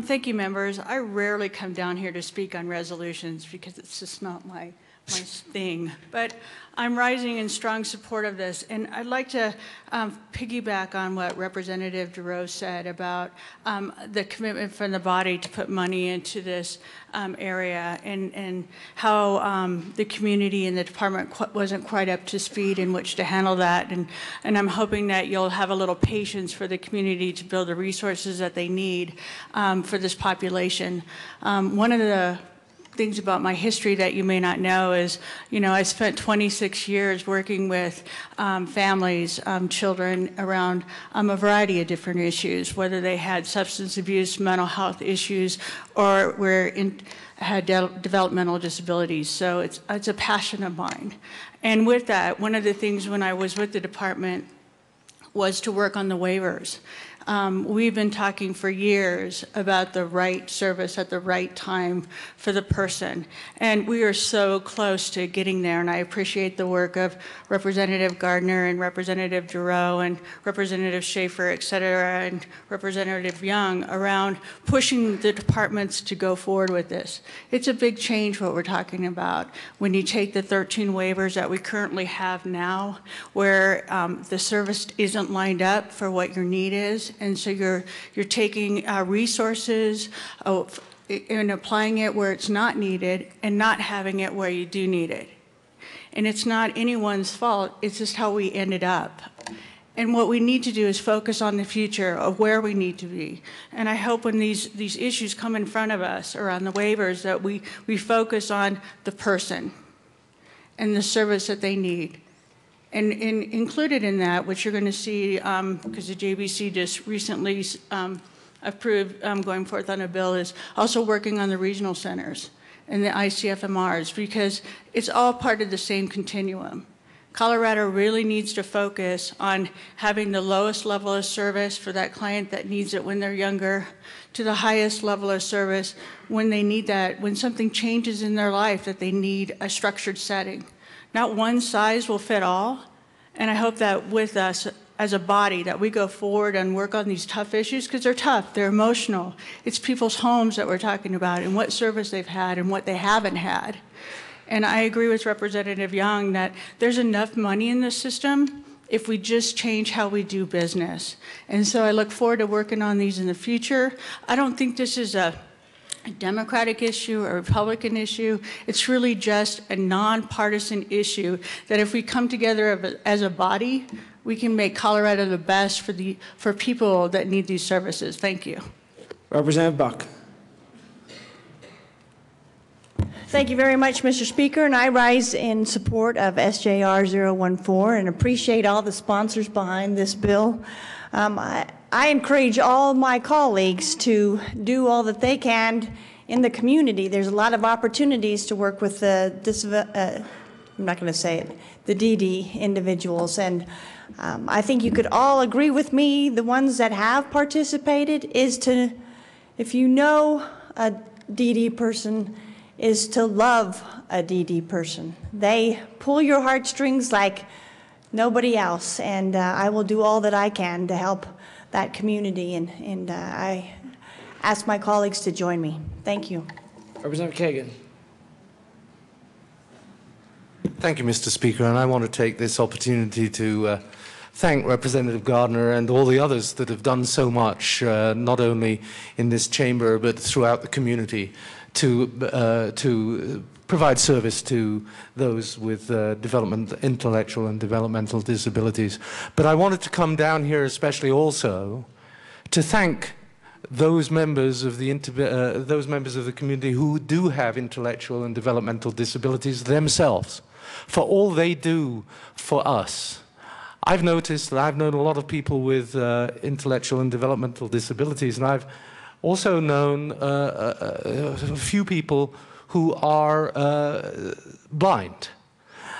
Thank you, members. I rarely come down here to speak on resolutions because it's just not my thing. But I'm rising in strong support of this, and I'd like to piggyback on what Representative Giroux said about the commitment from the body to put money into this area, and how the community and the department wasn't quite up to speed in which to handle that. And I'm hoping that you'll have a little patience for the community to build the resources that they need for this population. One of the things about my history that you may not know is, I spent 26 years working with families, children around a variety of different issues, whether they had substance abuse, mental health issues, or had developmental disabilities. So it's a passion of mine. And with that, one of the things when I was with the department was to work on the waivers. We've been talking for years about the right service at the right time for the person. And we are so close to getting there. And I appreciate the work of Representative Gardner and Representative Giroux and Representative Schaefer, et cetera, and Representative Young around pushing the departments to go forward with this. It's a big change what we're talking about when you take the 13 waivers that we currently have now, where the service isn't lined up for what your need is. And so you're taking resources and applying it where it's not needed and not having it where you do need it. And it's not anyone's fault, it's just how we ended up. And what we need to do is focus on the future of where we need to be. And I hope when these issues come in front of us or on the waivers that we focus on the person and the service that they need. And included in that, which you're going to see, because the JBC just recently approved going forth on a bill, is also working on the regional centers and the ICFMRs, because it's all part of the same continuum. Colorado really needs to focus on having the lowest level of service for that client that needs it when they're younger, to the highest level of service when they need that, when something changes in their life that they need a structured setting. Not one size will fit all. And I hope that with us as a body that we go forward and work on these tough issues, because they're tough, they're emotional. It's people's homes that we're talking about and what service they've had and what they haven't had. And I agree with Representative Young that there's enough money in the system if we just change how we do business. And so I look forward to working on these in the future. I don't think this is a Democratic issue, a Republican issue. It's really just a nonpartisan issue that if we come together as a body, we can make Colorado the best for people that need these services. Thank you. Representative Buck. Thank you very much, Mr. Speaker, and I rise in support of SJR 014 and appreciate all the sponsors behind this bill. I encourage all my colleagues to do all that they can in the community. There's a lot of opportunities to work with the I'm not going to say it, the DD individuals, and I think you could all agree with me, the ones that have participated, is to, if you know a DD person, is to love a DD person. They pull your heartstrings like nobody else, and I will do all that I can to help that community, and I ask my colleagues to join me. Thank you. Representative Kagan. Thank you, Mr. Speaker, and I want to take this opportunity to thank Representative Gardner and all the others that have done so much, not only in this chamber but throughout the community, to provide service to those with intellectual and developmental disabilities. But I wanted to come down here especially also to thank those members of the community who do have intellectual and developmental disabilities themselves, for all they do for us. I've noticed that I've known a lot of people with intellectual and developmental disabilities, and I've also known a few people who are blind.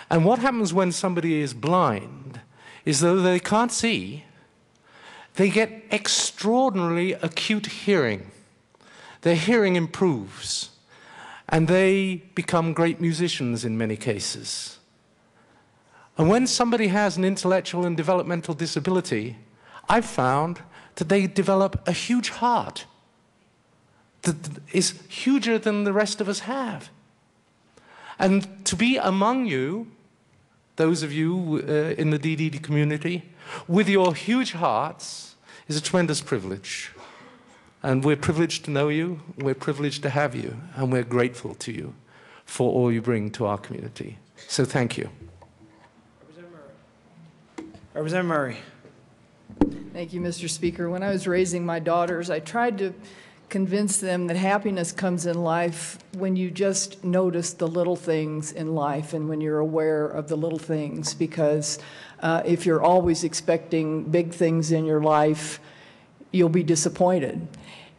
And what happens when somebody is blind is, though they can't see, they get extraordinarily acute hearing. Their hearing improves, and they become great musicians in many cases. And when somebody has an intellectual and developmental disability, I've found that they develop a huge heart that is huger than the rest of us have. And to be among you, those of you in the DD community, with your huge hearts, is a tremendous privilege. And we're privileged to know you, we're privileged to have you, and we're grateful to you for all you bring to our community. So thank you. Representative Murray. Thank you, Mr. Speaker. When I was raising my daughters, I tried to convince them that happiness comes in life when you just notice the little things in life and when you're aware of the little things, because if you're always expecting big things in your life, you'll be disappointed.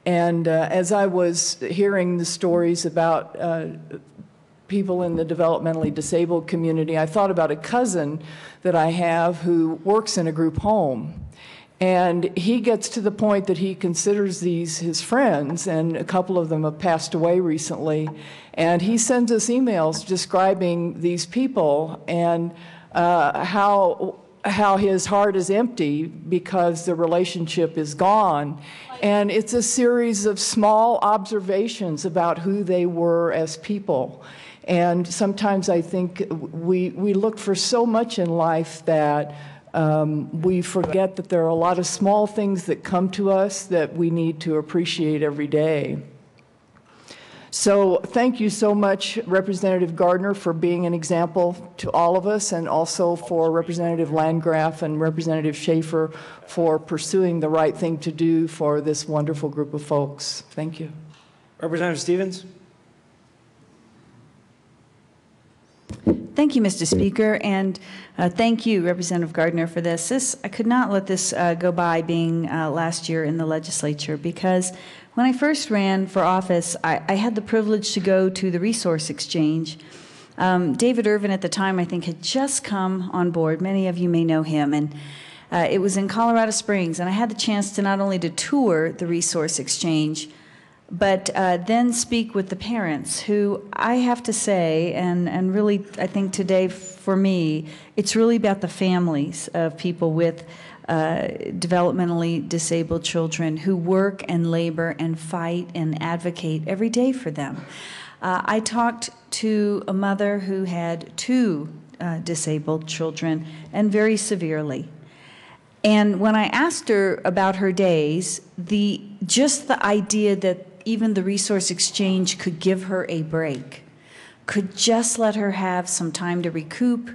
And as I was hearing the stories about people in the developmentally disabled community, I thought about a cousin that I have who works in a group home. And he gets to the point that he considers these his friends, and a couple of them have passed away recently. And he sends us emails describing these people and how his heart is empty because the relationship is gone. And it's a series of small observations about who they were as people. And sometimes I think we look for so much in life that we forget that there are a lot of small things that come to us that we need to appreciate every day. So thank you so much, Representative Gardner, for being an example to all of us, and also for Representative Landgraf and Representative Schaefer for pursuing the right thing to do for this wonderful group of folks. Thank you. Representative Stevens. Thank you, Mr. Speaker, and thank you, Representative Gardner, for this. I could not let this go by, being last year in the legislature, because when I first ran for office, I had the privilege to go to the Resource Exchange. David Irvin at the time, I think, had just come on board. Many of you may know him, and it was in Colorado Springs, and I had the chance to not only to tour the Resource Exchange, but then speak with the parents who I have to say, and really I think today for me, it's really about the families of people with developmentally disabled children who work and labor and fight and advocate every day for them. I talked to a mother who had 2 disabled children, and very severely. And when I asked her about her days, just the idea that even the resource exchange could give her a break, could just let her have some time to recoup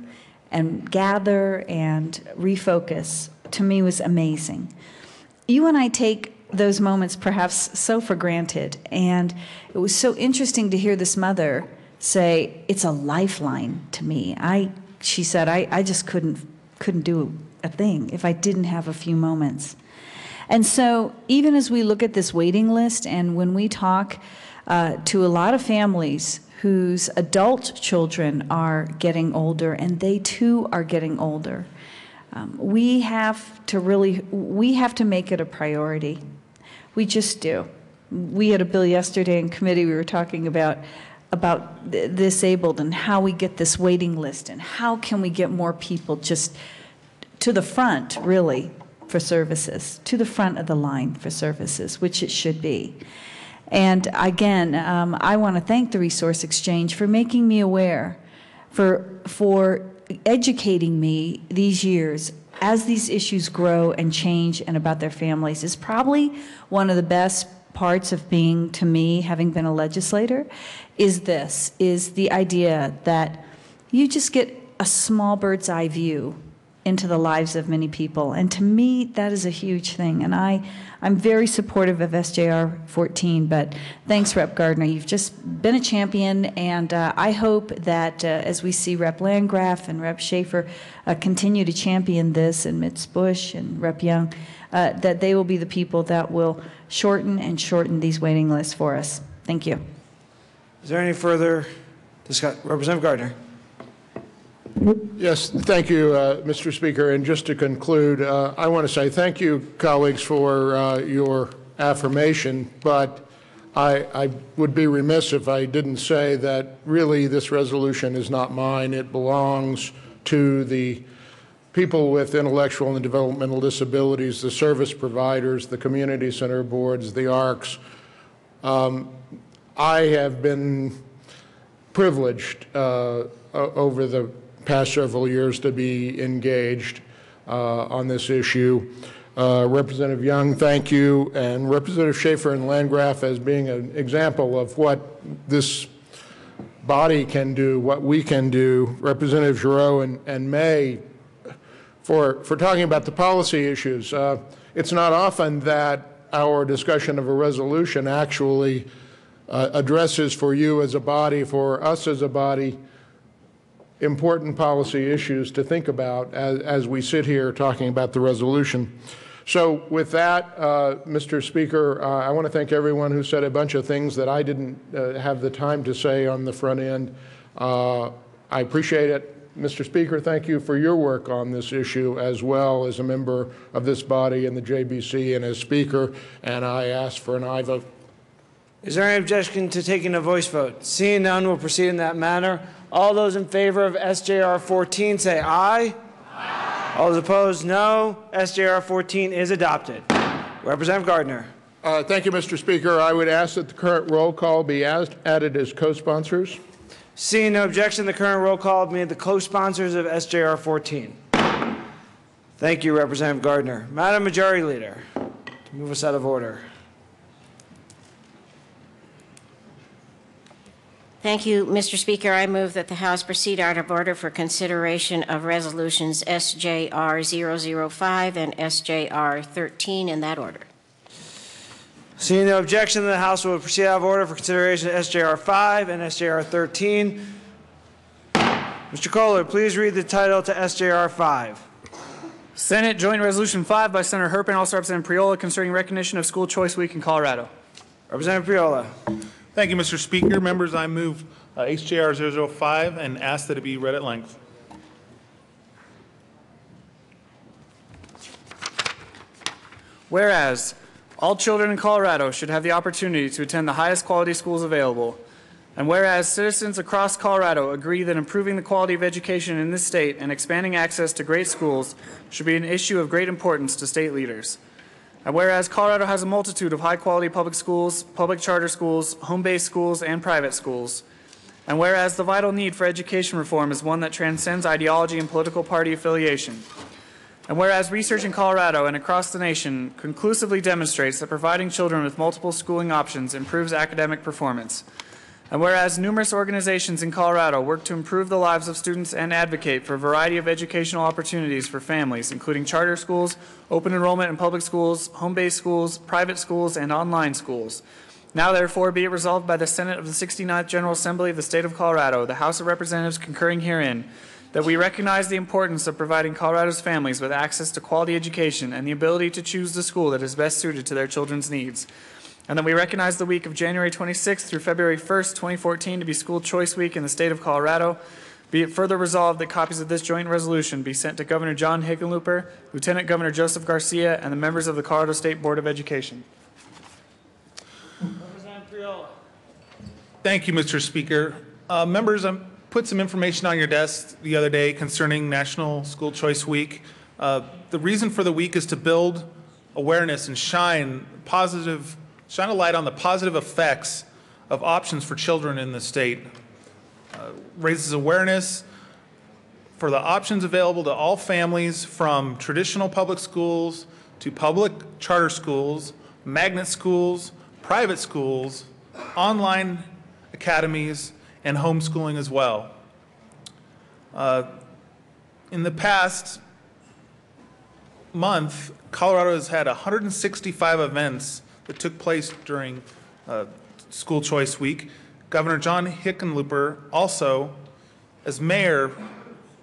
and gather and refocus, to me was amazing. You and I take those moments perhaps so for granted, and it was so interesting to hear this mother say, it's a lifeline to me. She said, I just couldn't do a thing if I didn't have a few moments. And so even as we look at this waiting list, and when we talk to a lot of families whose adult children are getting older, and they too are getting older, we have to make it a priority. We just do. We had a bill yesterday in committee, we were talking about disabled and how we get this waiting list and how can we get more people just to the front, really, for services, to the front of the line for services, which it should be. And again, I want to thank the Resource Exchange for making me aware, for educating me these years as these issues grow and change and about their families. Is probably one of the best parts of being, to me, having been a legislator, is the idea that you just get a small bird's eye view into the lives of many people. And to me, that is a huge thing. And I'm very supportive of SJR 14, but thanks, Rep. Gardner. You've just been a champion, and I hope that as we see Rep. Landgraf and Rep. Schaefer continue to champion this, and Ms. Bush and Rep. Young, that they will be the people that will shorten these waiting lists for us. Thank you. Is there any further discussion? Representative Gardner. Yes, thank you, Mr. Speaker. And just to conclude, I want to say thank you, colleagues, for your affirmation, but I would be remiss if I didn't say that really this resolution is not mine. It belongs to the people with intellectual and developmental disabilities, the service providers, the community center boards, the ARCs. I have been privileged over the past several years to be engaged on this issue. Representative Young, thank you, and Representative Schaefer and Landgraf as being an example of what this body can do, what we can do. Representative Giroux and May for talking about the policy issues. It's not often that our discussion of a resolution actually addresses for you as a body, for us as a body, important policy issues to think about as we sit here talking about the resolution. So with that, Mr. Speaker, I want to thank everyone who said a bunch of things that I didn't have the time to say on the front end. I appreciate it. Mr. Speaker, thank you for your work on this issue as well as a member of this body and the JBC and as Speaker, and I ask for an aye vote. Is there any objection to taking a voice vote? Seeing none, we'll proceed in that manner. All those in favor of SJR 14 say aye. Aye. All those opposed, no. SJR 14 is adopted. Representative Gardner. Thank you, Mr. Speaker. I would ask that the current roll call be added as co-sponsors. Seeing no objection, the current roll call be made the co-sponsors of SJR 14. Thank you, Representative Gardner. Madam Majority Leader, to move us out of order. Thank you, Mr. Speaker. I move that the House proceed out of order for consideration of resolutions SJR 005 and SJR 13 in that order. Seeing no objection, the House will proceed out of order for consideration of SJR 5 and SJR 13. Mr. Kohler, please read the title to SJR 5. Senate Joint Resolution 5 by Senator Herpin, also Representative Priola, concerning recognition of School Choice Week in Colorado. Representative Priola. Thank you, Mr. Speaker. Members, I move HJR 005 and ask that it be read at length. Whereas All children in Colorado should have the opportunity to attend the highest quality schools available. And whereas citizens across Colorado agree that improving the quality of education in this state and expanding access to great schools should be an issue of great importance to state leaders. And whereas Colorado has a multitude of high-quality public schools, public charter schools, home-based schools, and private schools. And whereas the vital need for education reform is one that transcends ideology and political party affiliation. And whereas research in Colorado and across the nation conclusively demonstrates that providing children with multiple schooling options improves academic performance. And whereas numerous organizations in Colorado work to improve the lives of students and advocate for a variety of educational opportunities for families, including charter schools, open enrollment in public schools, home-based schools, private schools, and online schools. Now therefore be it resolved by the Senate of the 69th General Assembly of the State of Colorado, the House of Representatives concurring herein, that we recognize the importance of providing Colorado's families with access to quality education and the ability to choose the school that is best suited to their children's needs. And that we recognize the week of January 26th through February 1st, 2014 to be School Choice Week in the state of Colorado. Be it further resolved that copies of this joint resolution be sent to Governor John Hickenlooper, Lieutenant Governor Joseph Garcia, and the members of the Colorado State Board of Education. Representative Priola. Thank you, Mr. Speaker. Members, I put some information on your desk the other day concerning National School Choice Week. The reason for the week is to build awareness and shine a light on the positive effects of options for children in the state. Raises awareness for the options available to all families, from traditional public schools to public charter schools, magnet schools, private schools, online academies, and homeschooling as well. In the past month, Colorado has had 165 events that took place during School Choice Week. Governor John Hickenlooper also, as mayor,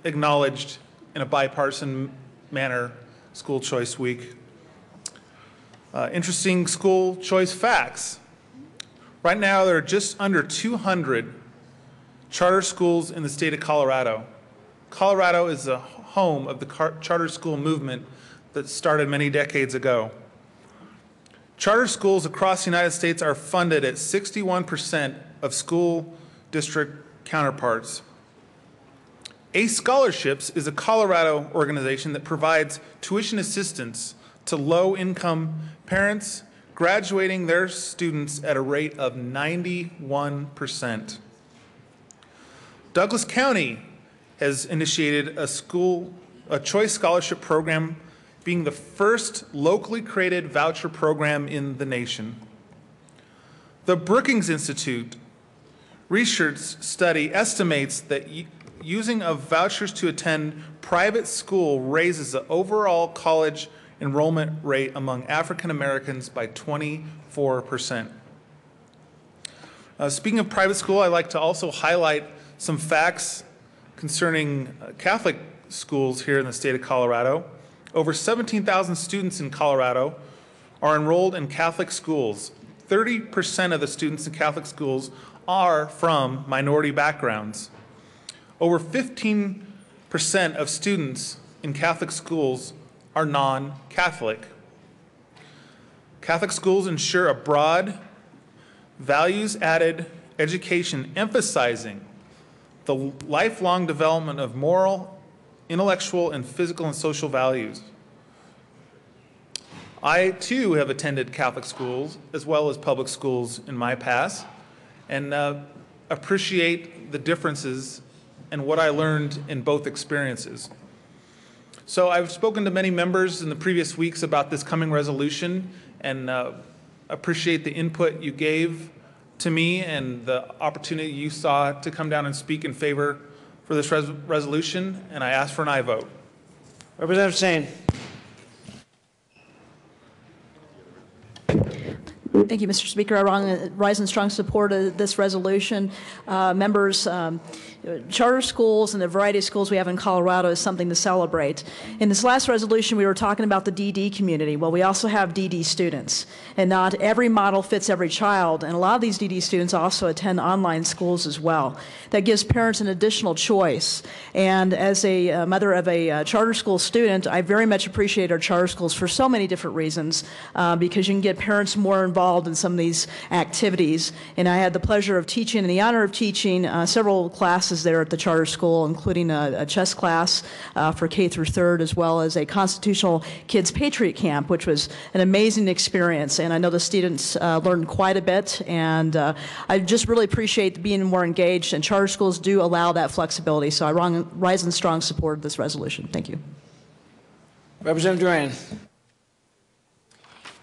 acknowledged in a bipartisan manner School Choice Week. Interesting school choice facts. Right now, there are just under 200 charter schools in the state of Colorado. Colorado is the home of the charter school movement that started many decades ago. Charter schools across the United States are funded at 61% of school district counterparts. ACE Scholarships is a Colorado organization that provides tuition assistance to low-income parents graduating their students at a rate of 91%. Douglas County has initiated a choice scholarship program, being the first locally created voucher program in the nation. The Brookings Institute research study estimates that using of vouchers to attend private school raises the overall college enrollment rate among African Americans by 24%. Speaking of private school, I'd like to also highlight some facts concerning Catholic schools here in the state of Colorado. Over 17,000 students in Colorado are enrolled in Catholic schools. 30% of the students in Catholic schools are from minority backgrounds. Over 15% of students in Catholic schools are non-Catholic. Catholic schools ensure a broad, values-added education emphasizing the lifelong development of moral, intellectual, and physical and social values. I, too, have attended Catholic schools as well as public schools in my past, and appreciate the differences and what I learned in both experiences. So I've spoken to many members in the previous weeks about this coming resolution, and appreciate the input you gave to me and the opportunity you saw to come down and speak in favor for this resolution, and I ask for an aye vote. Representative Sane. Thank you, Mr. Speaker. I rise in strong support of this resolution. Members, charter schools and the variety of schools we have in Colorado is something to celebrate. In this last resolution, we were talking about the DD community. Well, we also have DD students, and not every model fits every child, and a lot of these DD students also attend online schools as well. That gives parents an additional choice. And as a mother of a charter school student, I very much appreciate our charter schools for so many different reasons, because you can get parents more involved in some of these activities. And I had the pleasure of teaching and the honor of teaching several classes there at the charter school, including a chess class for K through 3rd, as well as a Constitutional Kids Patriot Camp, which was an amazing experience. And I know the students learned quite a bit, and I just really appreciate being more engaged, and charter schools do allow that flexibility. So I rise in strong support of this resolution. Thank you. Representative Duran.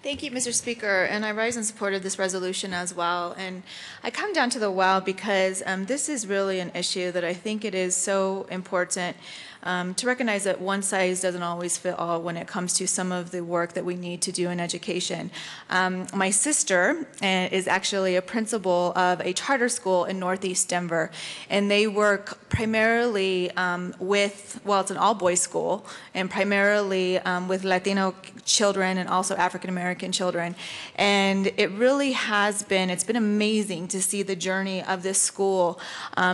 Thank you, Mr. Speaker, and I rise in support of this resolution as well. And I come down to the well because this is really an issue that I think it is so important to recognize that one size doesn't always fit all when it comes to some of the work that we need to do in education. My sister is actually a principal of a charter school in Northeast Denver, and they work primarily with, well, it's an all-boys school, and primarily with Latino children and also African-American children. And it really has been, it's been amazing to see the journey of this school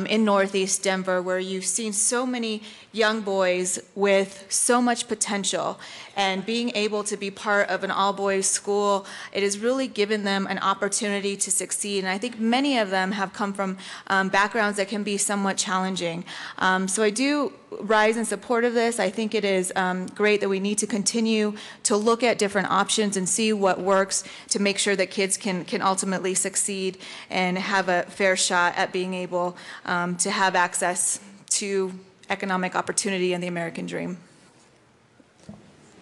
in Northeast Denver, where you've seen so many young boys with so much potential, and being able to be part of an all-boys school, it has really given them an opportunity to succeed. And I think many of them have come from backgrounds that can be somewhat challenging. So I do rise in support of this. I think it is great that we need to continue to look at different options and see what works to make sure that kids can ultimately succeed and have a fair shot at being able to have access to economic opportunity and the American dream.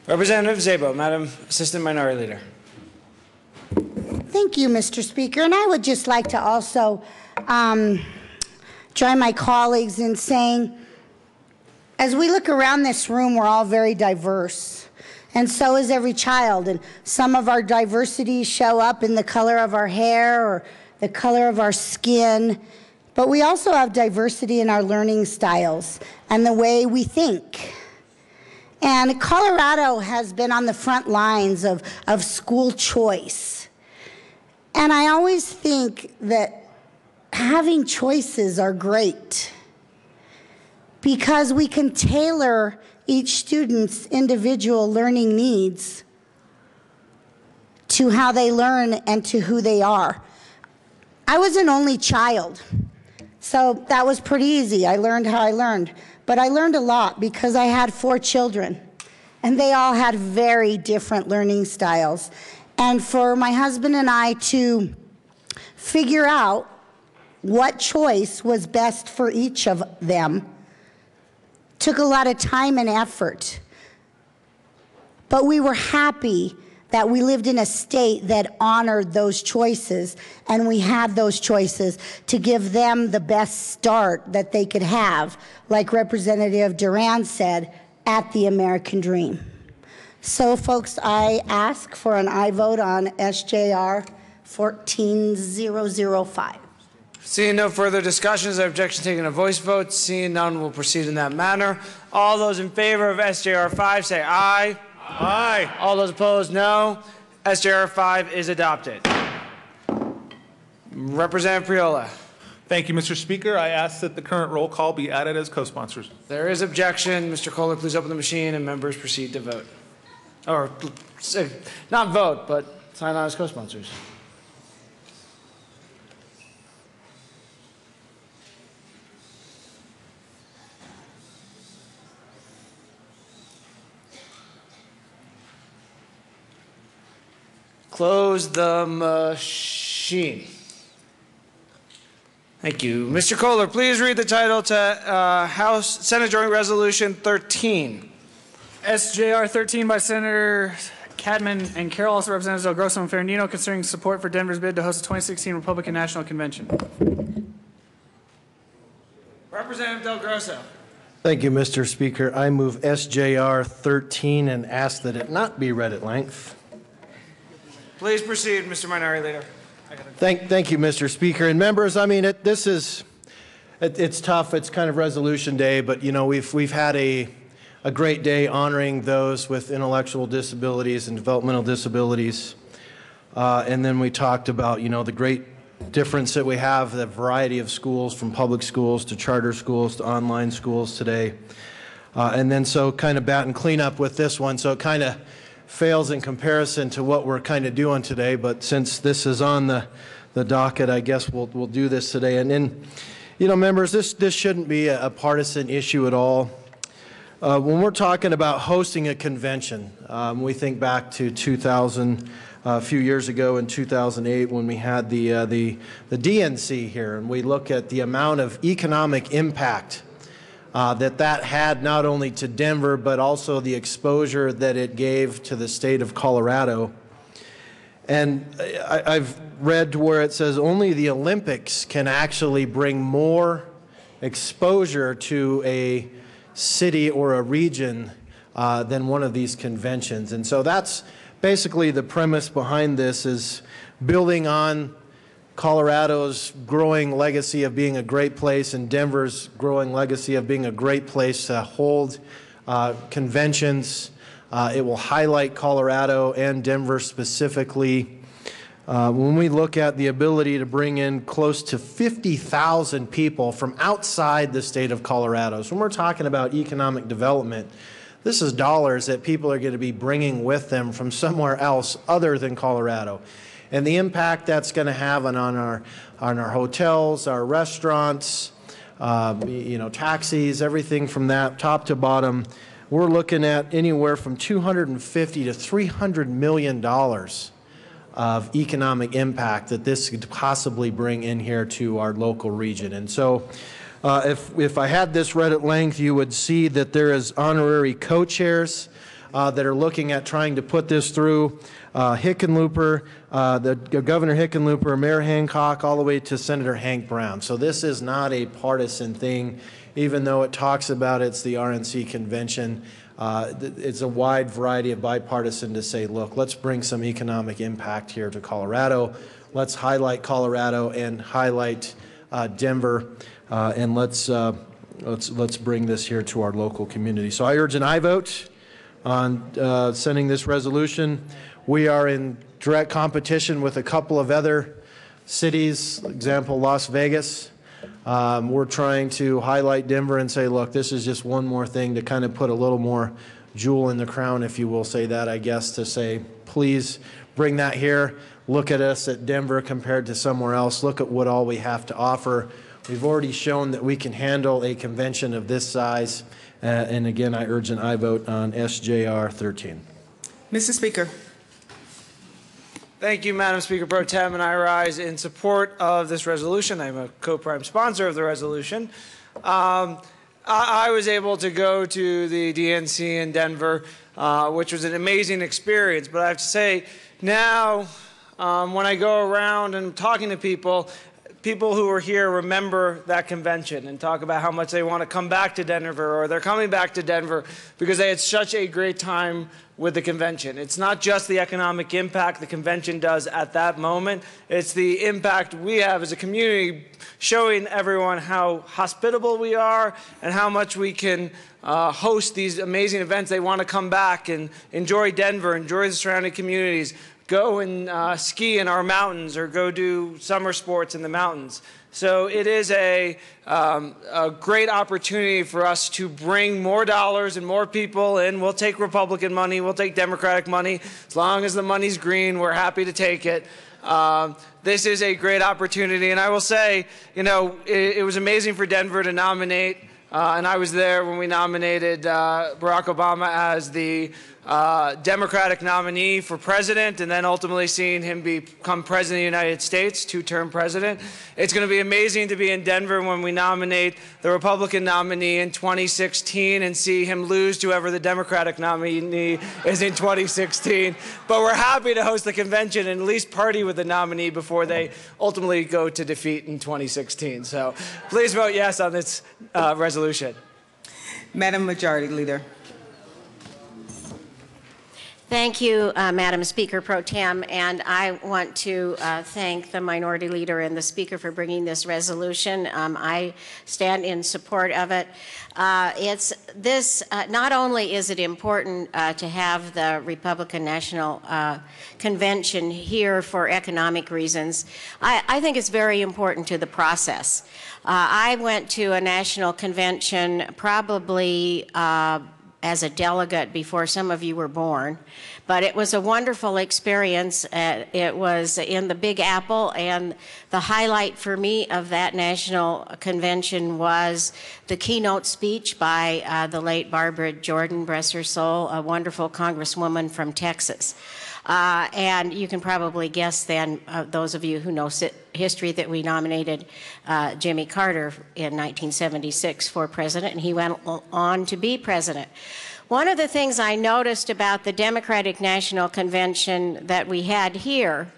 Representative Szabo, Madam Assistant Minority Leader. Thank you, Mr. Speaker. And I would just like to also join my colleagues in saying, as we look around this room, we're all very diverse. And so is every child. And some of our diversities show up in the color of our hair or the color of our skin. But we also have diversity in our learning styles and the way we think. And Colorado has been on the front lines of school choice. And I always think that having choices are great because we can tailor each student's individual learning needs to how they learn and to who they are. I was an only child. So that was pretty easy. I learned how I learned. But I learned a lot because I had 4 children, and they all had very different learning styles. And for my husband and I to figure out what choice was best for each of them took a lot of time and effort. But we were happy that we lived in a state that honored those choices, and we had those choices to give them the best start that they could have, like Representative Duran said, at the American dream. So, folks, I ask for an aye vote on SJR 14005. Seeing no further discussions, I objection taking a voice vote. Seeing none, we'll proceed in that manner. All those in favor of SJR 5 say aye. Aye. All those opposed, no. SJR 5 is adopted. Representative Priola. Thank you, Mr. Speaker. I ask that the current roll call be added as co-sponsors. There is objection. Mr. Kohler, please open the machine and members proceed to vote. Or not vote, but sign on as co-sponsors. Close the machine. Thank you. Mr. Kohler, please read the title to House Senate Joint Resolution 13. SJR 13 by Senator Cadman and Carroll, also Representatives Del Grosso and Ferrandino, concerning support for Denver's bid to host the 2016 Republican National Convention. Representative Del Grosso. Thank you, Mr. Speaker. I move SJR 13 and ask that it not be read at length. Please proceed, Mr. Minority Leader. Thank you, Mr. Speaker. And members, I mean, it's tough. It's kind of resolution day, but you know, we've had a great day honoring those with intellectual disabilities and developmental disabilities. And then we talked about, you know, the great difference that we have, the variety of schools, from public schools to charter schools to online schools today. And then so kind of bat and clean up with this one. So it kind of fails in comparison to what we're kind of doing today. But since this is on the docket, I guess we'll do this today. And then, you know, members, this shouldn't be a partisan issue at all. When we're talking about hosting a convention, we think back to 2000, a few years ago in 2008 when we had the DNC here, and we look at the amount of economic impact that had not only to Denver, but also the exposure that it gave to the state of Colorado. And I've read where it says only the Olympics can actually bring more exposure to a city or a region than one of these conventions. And so that's basically the premise behind this, is building on Colorado's growing legacy of being a great place and Denver's growing legacy of being a great place to hold conventions. It will highlight Colorado and Denver specifically. When we look at the ability to bring in close to 50,000 people from outside the state of Colorado. So when we're talking about economic development, this is dollars that people are going to be bringing with them from somewhere else other than Colorado. And the impact that's going to have on our hotels, our restaurants, you know, taxis, everything from that top to bottom, we're looking at anywhere from $250 to $300 million of economic impact that this could possibly bring in here to our local region. And so if I had this read at length, you would see that there is honorary co-chairs that are looking at trying to put this through. Hickenlooper, Governor Hickenlooper, Mayor Hancock, all the way to Senator Hank Brown. So this is not a partisan thing, even though it talks about it's the RNC convention. It's a wide variety of bipartisan to say, look, let's bring some economic impact here to Colorado. Let's highlight Colorado and highlight Denver, and let's bring this here to our local community. So I urge an aye vote on sending this resolution. We are in direct competition with a couple of other cities, example Las Vegas. We're trying to highlight Denver and say, look, this is just one more thing to kind of put a little more jewel in the crown, if you will say that, I guess, to say, please bring that here. Look at us at Denver compared to somewhere else. Look at what all we have to offer. We've already shown that we can handle a convention of this size. And again, I urge an aye vote on SJR 13. Mr. Speaker. Thank you, Madam Speaker Pro Tem, and I rise in support of this resolution. I'm a co-prime sponsor of the resolution. I was able to go to the DNC in Denver, which was an amazing experience, but I have to say now when I go around and talking to people who are here remember that convention and talk about how much they want to come back to Denver, or they're coming back to Denver because they had such a great time with the convention. It's not just the economic impact the convention does at that moment. It's the impact we have as a community, showing everyone how hospitable we are and how much we can host these amazing events. They want to come back and enjoy Denver, enjoy the surrounding communities, go and ski in our mountains or go do summer sports in the mountains. So it is a great opportunity for us to bring more dollars and more people in. We'll take Republican money, we'll take Democratic money. As long as the money's green, we're happy to take it. This is a great opportunity, and I will say, you know, it was amazing for Denver to nominate, and I was there when we nominated Barack Obama as the Democratic nominee for president, and then ultimately seeing him become president of the United States, two-term president. It's going to be amazing to be in Denver when we nominate the Republican nominee in 2016 and see him lose to whoever the Democratic nominee is in 2016. But we're happy to host the convention and at least party with the nominee before they ultimately go to defeat in 2016. So please vote yes on this resolution. Madam Majority Leader. Thank you, Madam Speaker Pro Tem, and I want to thank the Minority Leader and the Speaker for bringing this resolution. I stand in support of it. Not only is it important to have the Republican National Convention here for economic reasons, I think it's very important to the process. I went to a national convention probably as a delegate before some of you were born. But it was a wonderful experience. It was in the Big Apple, and the highlight for me of that national convention was the keynote speech by the late Barbara Jordan, bless her soul, a wonderful congresswoman from Texas. And you can probably guess then, those of you who know history, that we nominated Jimmy Carter in 1976 for president, and he went on to be president. One of the things I noticed about the Democratic National Convention that we had here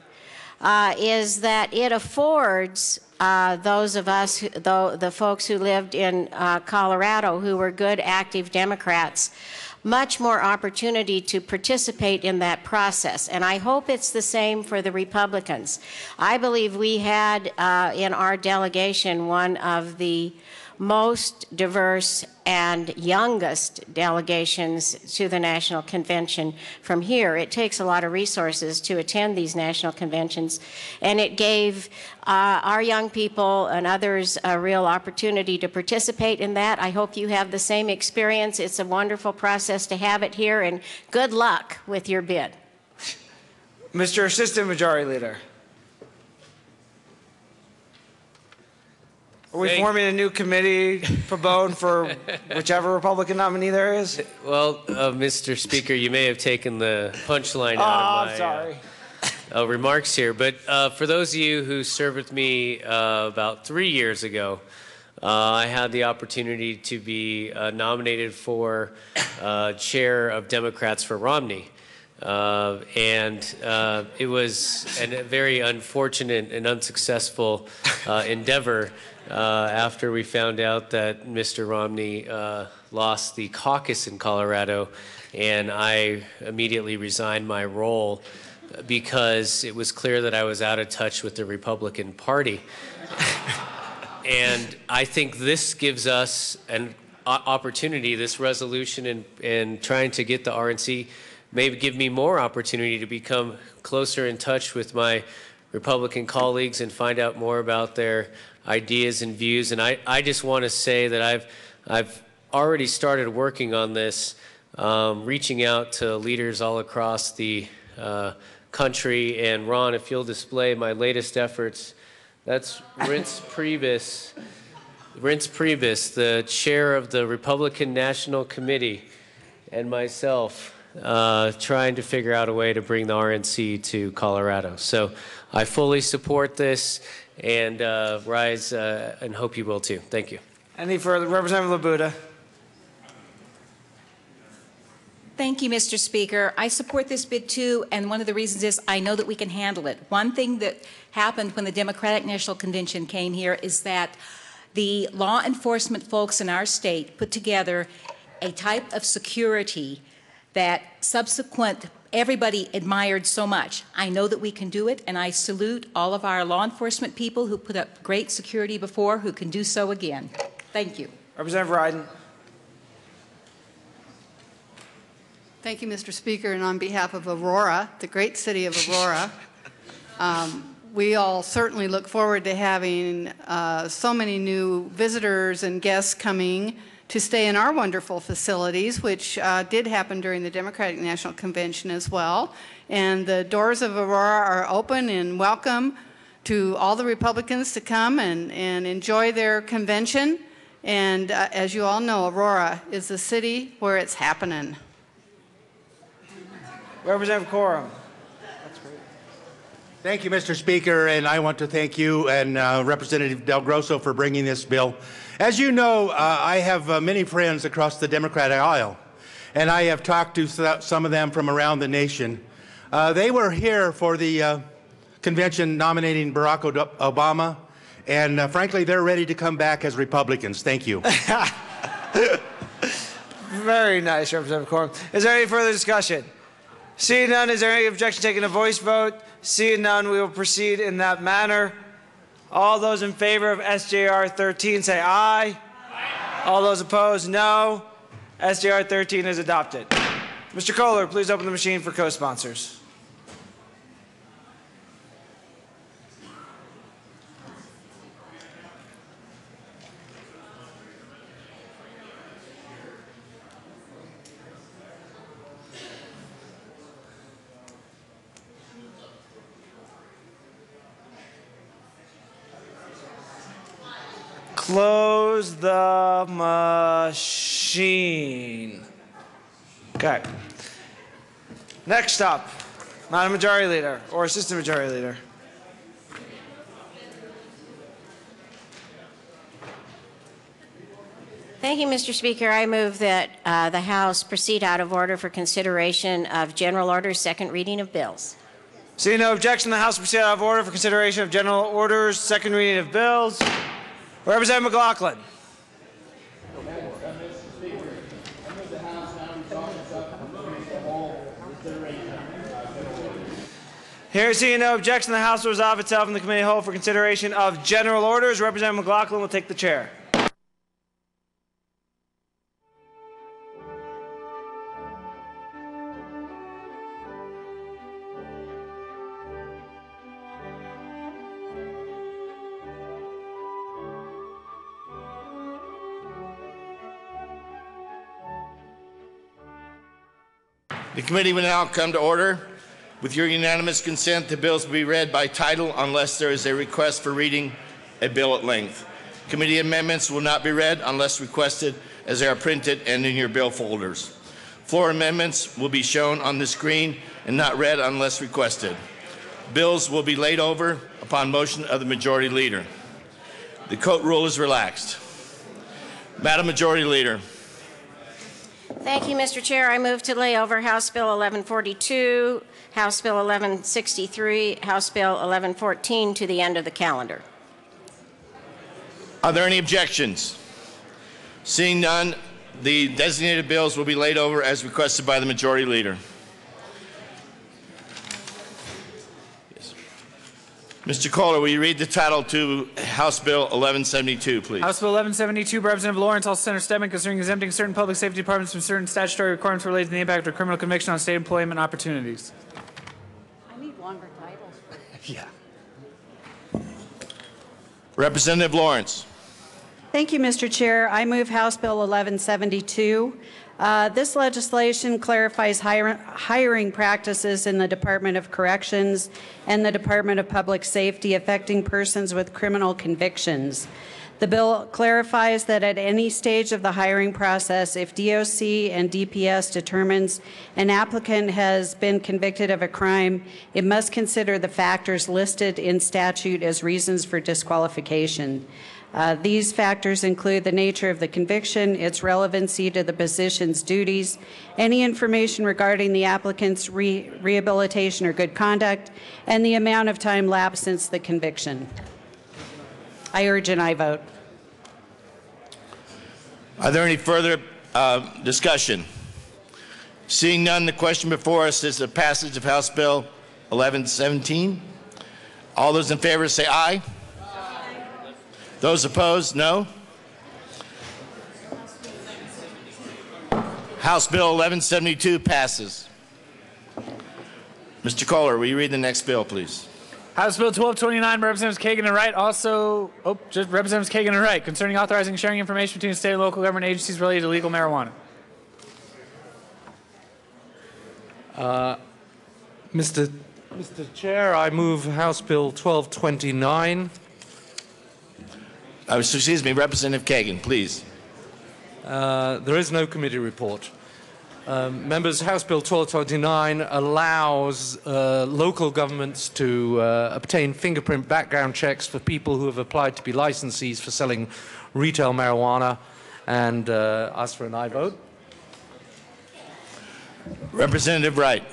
is that it affords those of us, the folks who lived in Colorado who were good, active Democrats, much more opportunity to participate in that process. And I hope it's the same for the Republicans. I believe we had in our delegation one of the most diverse and youngest delegations to the National Convention from here. It takes a lot of resources to attend these national conventions, and it gave our young people and others a real opportunity to participate in that. I hope you have the same experience. It's a wonderful process to have it here, and good luck with your bid. Mr. Assistant Majority Leader. Are we forming a new committee pro bono for whichever Republican nominee there is? Well, Mr. Speaker, you may have taken the punchline out of my remarks here. But for those of you who served with me about 3 years ago, I had the opportunity to be nominated for chair of Democrats for Romney. It was a very unfortunate and unsuccessful endeavor after we found out that Mr. Romney lost the caucus in Colorado, and I immediately resigned my role because it was clear that I was out of touch with the Republican Party. And I think this gives us an opportunity, this resolution and trying to get the RNC, maybe give me more opportunity to become closer in touch with my Republican colleagues and find out more about their ideas and views. And I just want to say that I've already started working on this, reaching out to leaders all across the country. And Ron, if you'll display my latest efforts, that's Reince Priebus, the chair of the Republican National Committee, and myself, trying to figure out a way to bring the RNC to Colorado. So I fully support this and rise and hope you will too. Thank you. Any further? Representative Labuda. Thank you, Mr. Speaker. I support this bid too, and one of the reasons is I know that we can handle it. One thing that happened when the Democratic National Convention came here is that the law enforcement folks in our state put together a type of security that everybody admired so much. I know that we can do it, and I salute all of our law enforcement people who put up great security before, who can do so again. Thank you. Representative Ryden. Thank you, Mr. Speaker, and on behalf of Aurora, the great city of Aurora, we all certainly look forward to having so many new visitors and guests coming to stay in our wonderful facilities, which did happen during the Democratic National Convention as well. And the doors of Aurora are open and welcome to all the Republicans to come and enjoy their convention. And as you all know, Aurora is the city where it's happening. Representative Corum. Thank you, Mr. Speaker, and I want to thank you and Representative Del Grosso for bringing this bill. As you know, I have many friends across the Democratic aisle, and I have talked to some of them from around the nation. They were here for the convention nominating Barack Obama, and frankly, they're ready to come back as Republicans. Thank you. Very nice, Representative Corum. Is there any further discussion? Seeing none, is there any objection taking a voice vote? Seeing none, we will proceed in that manner. All those in favor of SJR 13 say aye. Aye. All those opposed, no. SJR 13 is adopted. Mr. Kohler, please open the machine for co-sponsors. Close the machine. Okay. Next up, Madam Majority Leader or Assistant Majority Leader. Thank you, Mr. Speaker. I move that the House proceed out of order for consideration of General Orders, second reading of bills. Seeing no objection, the House will proceed out of order for consideration of General Orders, second reading of bills. Representative McLaughlin. Here, seeing no objection, the House will resolve itself in the committee whole for consideration of general orders. Representative McLaughlin will take the chair. The committee will now come to order. With your unanimous consent, the bills will be read by title unless there is a request for reading a bill at length. Committee amendments will not be read unless requested, as they are printed and in your bill folders. Floor amendments will be shown on the screen and not read unless requested. Bills will be laid over upon motion of the Majority Leader. The coat rule is relaxed. Madam Majority Leader. Thank you, Mr. Chair. I move to lay over House Bill 1142, House Bill 1163, House Bill 1114 to the end of the calendar. Are there any objections? Seeing none, the designated bills will be laid over as requested by the Majority Leader. Yes. Mr. Kohler, will you read the title to House Bill 1172, please? House Bill 1172, by Representative Lawrence, all Senator Stedman, concerning exempting certain public safety departments from certain statutory requirements related to the impact of criminal conviction on state employment opportunities. I need longer titles. Yeah. Representative Lawrence. Thank you, Mr. Chair. I move House Bill 1172. This legislation clarifies hiring practices in the Department of Corrections and the Department of Public Safety affecting persons with criminal convictions. The bill clarifies that at any stage of the hiring process, if DOC and DPS determines an applicant has been convicted of a crime, it must consider the factors listed in statute as reasons for disqualification. These factors include the nature of the conviction, its relevancy to the position's duties, any information regarding the applicant's rehabilitation or good conduct, and the amount of time lapsed since the conviction. I urge an aye vote. Are there any further discussion? Seeing none, the question before us is the passage of House Bill 1117. All those in favor say aye. Those opposed, no. House Bill 1172 passes. Mr. Kohler, will you read the next bill, please? House Bill 1229 by Representatives Kagan and Wright, just Representatives Kagan and Wright, concerning authorizing sharing information between state and local government agencies related to legal marijuana. Mr. Chair, I move House Bill 1229. Excuse me, Representative Kagan, please. There is no committee report. Members, House Bill 1229 allows local governments to obtain fingerprint background checks for people who have applied to be licensees for selling retail marijuana, and ask for an aye vote. Representative Wright.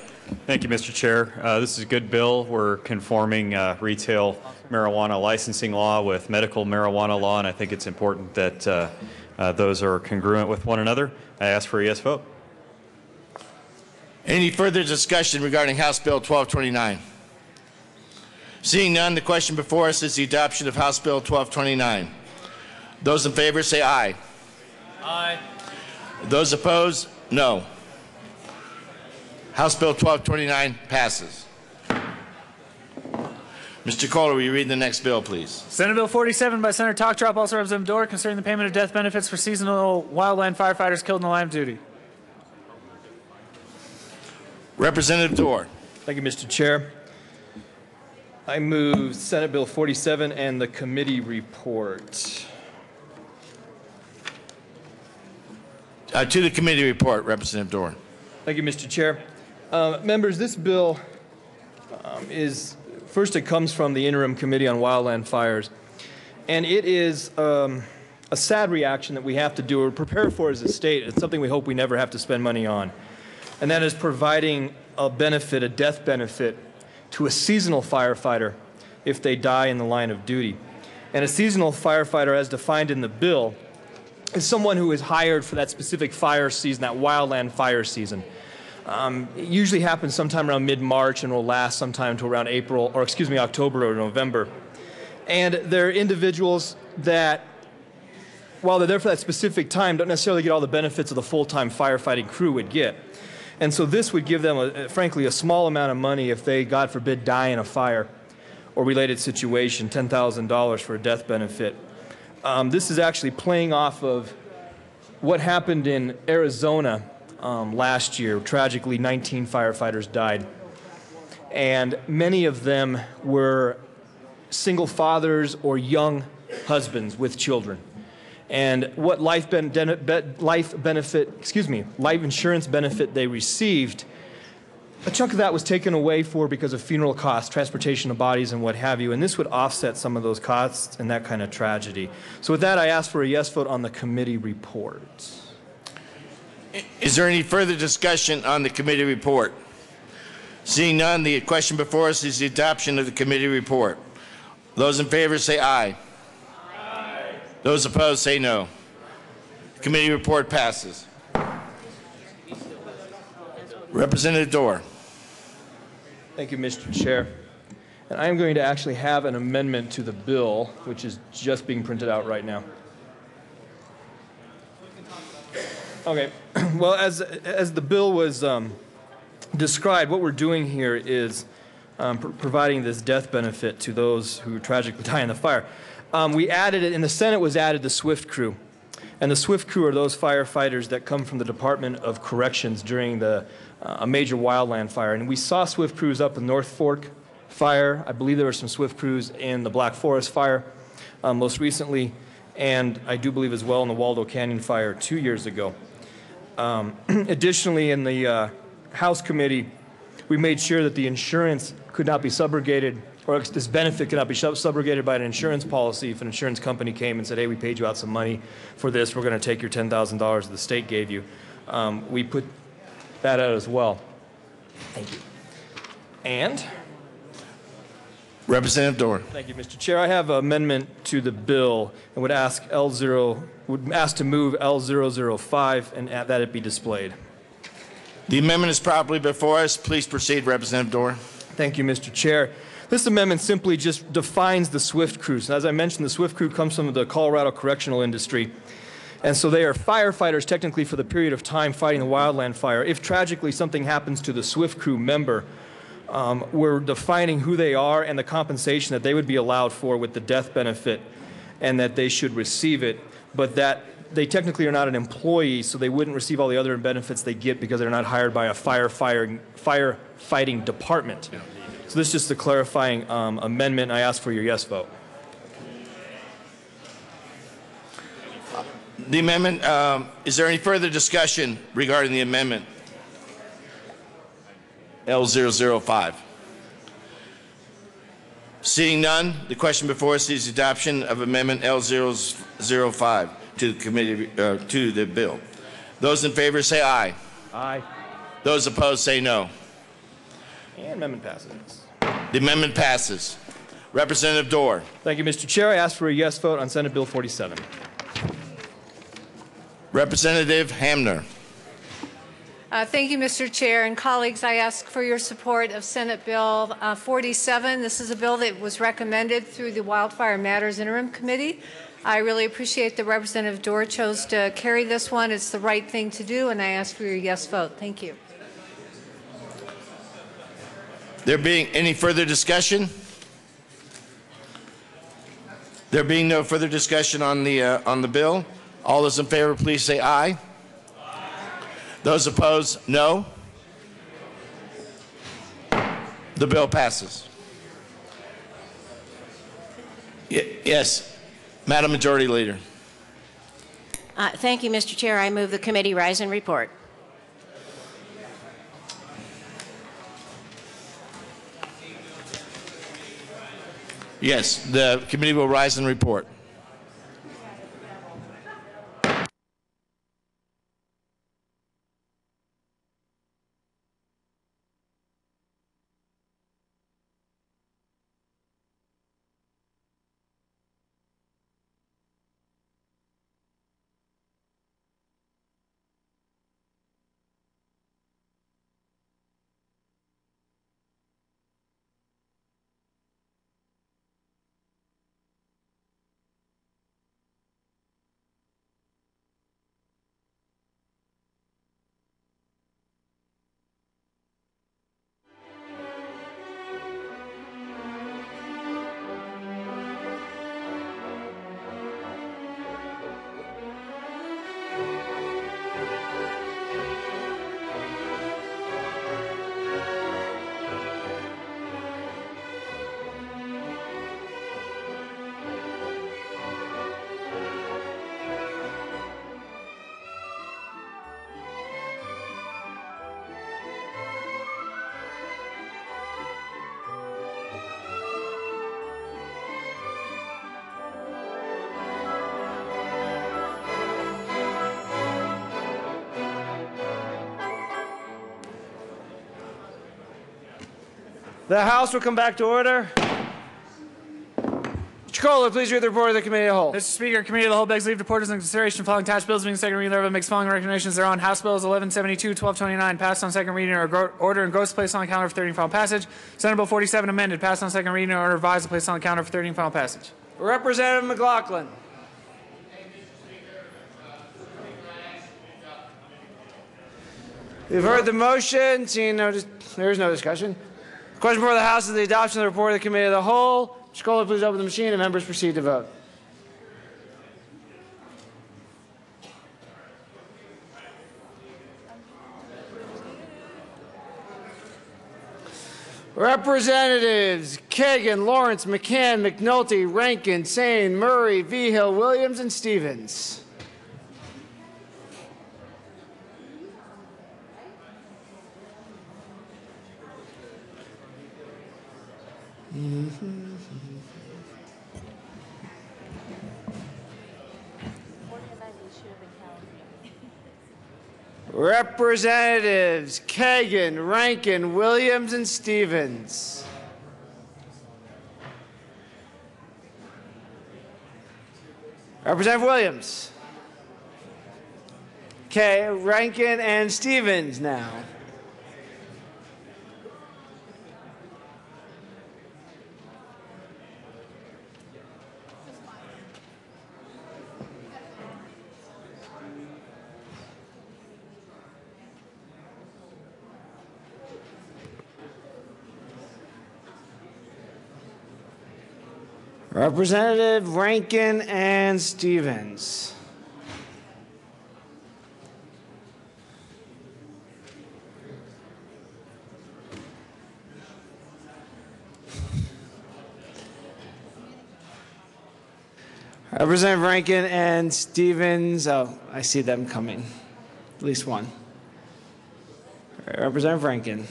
Thank you, Mr. Chair. This is a good bill. We're conforming retail marijuana licensing law with medical marijuana law, and I think it's important that those are congruent with one another. I ask for a yes vote. Any further discussion regarding House Bill 1229? Seeing none, the question before us is the adoption of House Bill 1229. Those in favor say aye. Aye. Those opposed, no. House Bill 1229 passes. Mr. Kohler, will you read the next bill, please? Senate Bill 47 by Senator Talktrop, also Representative Dorr, concerning the payment of death benefits for seasonal wildland firefighters killed in the line of duty. Representative Dorr. Thank you, Mr. Chair. I move Senate Bill 47 and the committee report. To the committee report, Representative Dorr. Thank you, Mr. Chair. Members, this bill first it comes from the Interim Committee on Wildland Fires, and it is a sad reaction that we have to do or prepare for as a state. It's something we hope we never have to spend money on, and that is providing a benefit, a death benefit, to a seasonal firefighter if they die in the line of duty. And a seasonal firefighter, as defined in the bill, is someone who is hired for that specific fire season, that wildland fire season. It usually happens sometime around mid-March and will last sometime to around October or November. And they're individuals that, while they're there for that specific time, don't necessarily get all the benefits of the full-time firefighting crew would get. And so this would give them, frankly, a small amount of money if they, God forbid, die in a fire or related situation, $10,000 for a death benefit. This is actually playing off of what happened in Arizona last year. Tragically, 19 firefighters died. And many of them were single fathers or young husbands with children. And what life insurance benefit they received, a chunk of that was taken away because of funeral costs, transportation of bodies, and what have you. And this would offset some of those costs and that kind of tragedy. So with that, I ask for a yes vote on the committee report. Is there any further discussion on the committee report? Seeing none, the question before us is the adoption of the committee report. Those in favor say aye. Aye. Those opposed say no. The committee report passes. Representative Dorr. Thank you, Mr. Chair. And I am going to actually have an amendment to the bill, which is just being printed out right now. Okay. Well, as the bill was described, what we're doing here is providing this death benefit to those who tragically die in the fire. We added it, in the Senate was added the SWIFT crew. And the SWIFT crew are those firefighters that come from the Department of Corrections during a major wildland fire. And we saw SWIFT crews up in North Fork fire. I believe there were some SWIFT crews in the Black Forest fire most recently. And I do believe as well in the Waldo Canyon fire 2 years ago. Additionally, in the House committee, we made sure that the insurance could not be subrogated, or this benefit could not be subrogated by an insurance policy. If an insurance company came and said, hey, we paid you out some money for this, we're going to take your $10,000 the state gave you. We put that out as well. Thank you. And? Representative Dorr. Thank you, Mr. Chair. I have an amendment to the bill and would ask to move L005 and that it be displayed. The amendment is properly before us. Please proceed, Representative Dorr. Thank you, Mr. Chair. This amendment simply just defines the SWIFT crews. As I mentioned, the SWIFT crew comes from the Colorado correctional industry. And so they are firefighters technically for the period of time fighting the wildland fire. If tragically something happens to the SWIFT crew member, we're defining who they are and the compensation that they would be allowed for with the death benefit and that they should receive it, but that they technically are not an employee, so they wouldn't receive all the other benefits they get because they're not hired by a firefighting department. So this is just a clarifying amendment. I ask for your yes vote. The amendment, is there any further discussion regarding the amendment? L005. Seeing none, the question before us is the adoption of Amendment L005 to the committee, to the bill. Those in favor say aye. Aye. Those opposed say no. And amendment passes. The amendment passes. Representative Dorr. Thank you, Mr. Chair. I ask for a yes vote on Senate Bill 47. Representative Hamner. Thank you, Mr. Chair. And colleagues, I ask for your support of Senate Bill 47. This is a bill that was recommended through the Wildfire Matters Interim Committee. I really appreciate that Representative Dorr chose to carry this one. It's the right thing to do, and I ask for your yes vote. Thank you. There being any further discussion? There being no further discussion on the bill, all those in favor, please say aye. Those opposed, no. The bill passes. Yes, Madam Majority Leader. Thank you, Mr. Chair. I move the committee rise and report. Yes, the committee will rise and report. The House will come back to order. Mr. Kohler, please read the report of the Committee of the Whole. Mr. Speaker, Committee of the Whole begs leave to report as in consideration of following attached bills being second reading thereof makes following recommendations thereon. House Bills 1172, 1229 passed on second reading or order and gross placed on the counter for third and final passage. Senate Bill 47 amended passed on second reading or order revised and placed on the counter for third and final passage. Representative McLaughlin. We've heard the motion. Seeing there is no discussion. The question before the House is the adoption of the report of the Committee of the Whole. Mr. Kohler, please open the machine and members proceed to vote. Representatives Kagan, Lawrence, McCann, McNulty, Rankin, Sane, Murray, Vigil, Williams, and Stevens. Representatives Kagan, Rankin, Williams, and Stevens. Representative Williams. Okay, Rankin and Stevens now. Representative Rankin and Stevens. Representative Rankin and Stevens. Oh, I see them coming. At least one. Representative Rankin.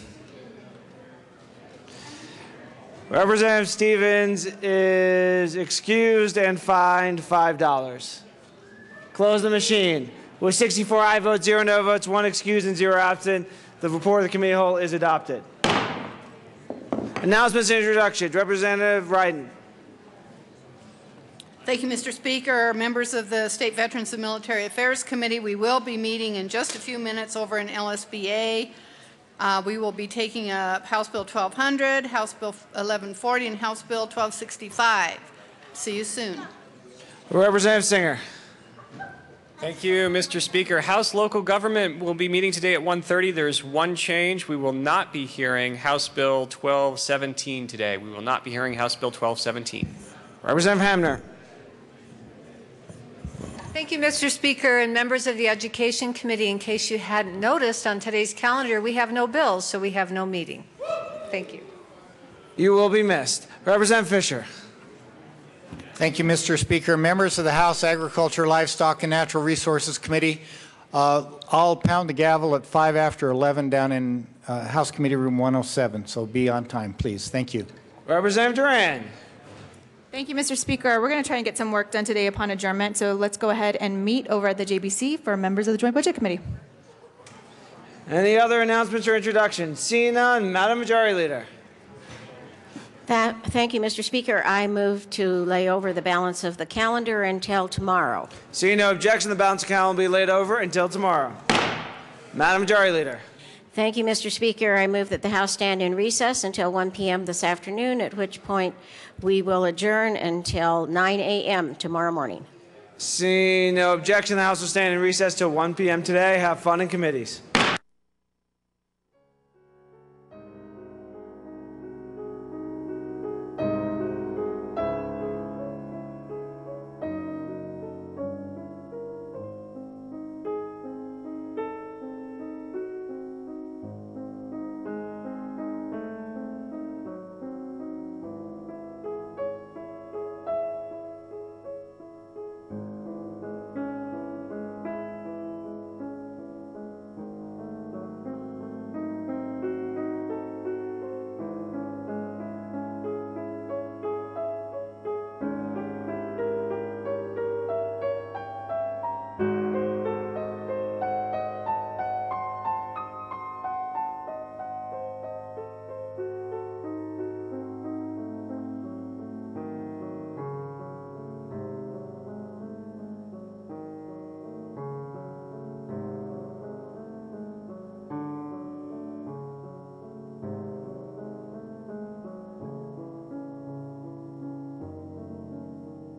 Representative Stevens is excused and fined $5. Close the machine. With 64 aye votes, 0 no votes, 1 excused, and 0 absent, the report of the Committee of the Whole is adopted. Announcements and introductions. Representative Ryden. Thank you, Mr. Speaker. Members of the State Veterans and Military Affairs Committee, we will be meeting in just a few minutes over in LSBA. We will be taking up House Bill 1200, House Bill 1140, and House Bill 1265. See you soon. Representative Singer. Thank you, Mr. Speaker. House Local Government will be meeting today at 1:30. There's one change. We will not be hearing House Bill 1217 today. We will not be hearing House Bill 1217. Representative Hamner. Thank you, Mr. Speaker, and members of the Education Committee. In case you hadn't noticed, on today's calendar, we have no bills, so we have no meeting. Thank you. You will be missed. Representative Fisher. Thank you, Mr. Speaker. Members of the House Agriculture, Livestock, and Natural Resources Committee, I'll pound the gavel at 5 after 11 down in House Committee Room 107, so be on time, please. Thank you. Representative Duran. Thank you, Mr. Speaker. We're going to try and get some work done today upon adjournment, so let's go ahead and meet over at the JBC for members of the Joint Budget Committee. Any other announcements or introductions? Seeing none, Madam Majority Leader. Thank you, Mr. Speaker. I move to lay over the balance of the calendar until tomorrow. Seeing no objection, the balance of the calendar will be laid over until tomorrow. Madam Majority Leader. Thank you, Mr. Speaker. I move that the House stand in recess until 1 p.m. this afternoon, at which point we will adjourn until 9 a.m. tomorrow morning. Seeing no objection, the House will stand in recess till 1 p.m. today. Have fun in committees.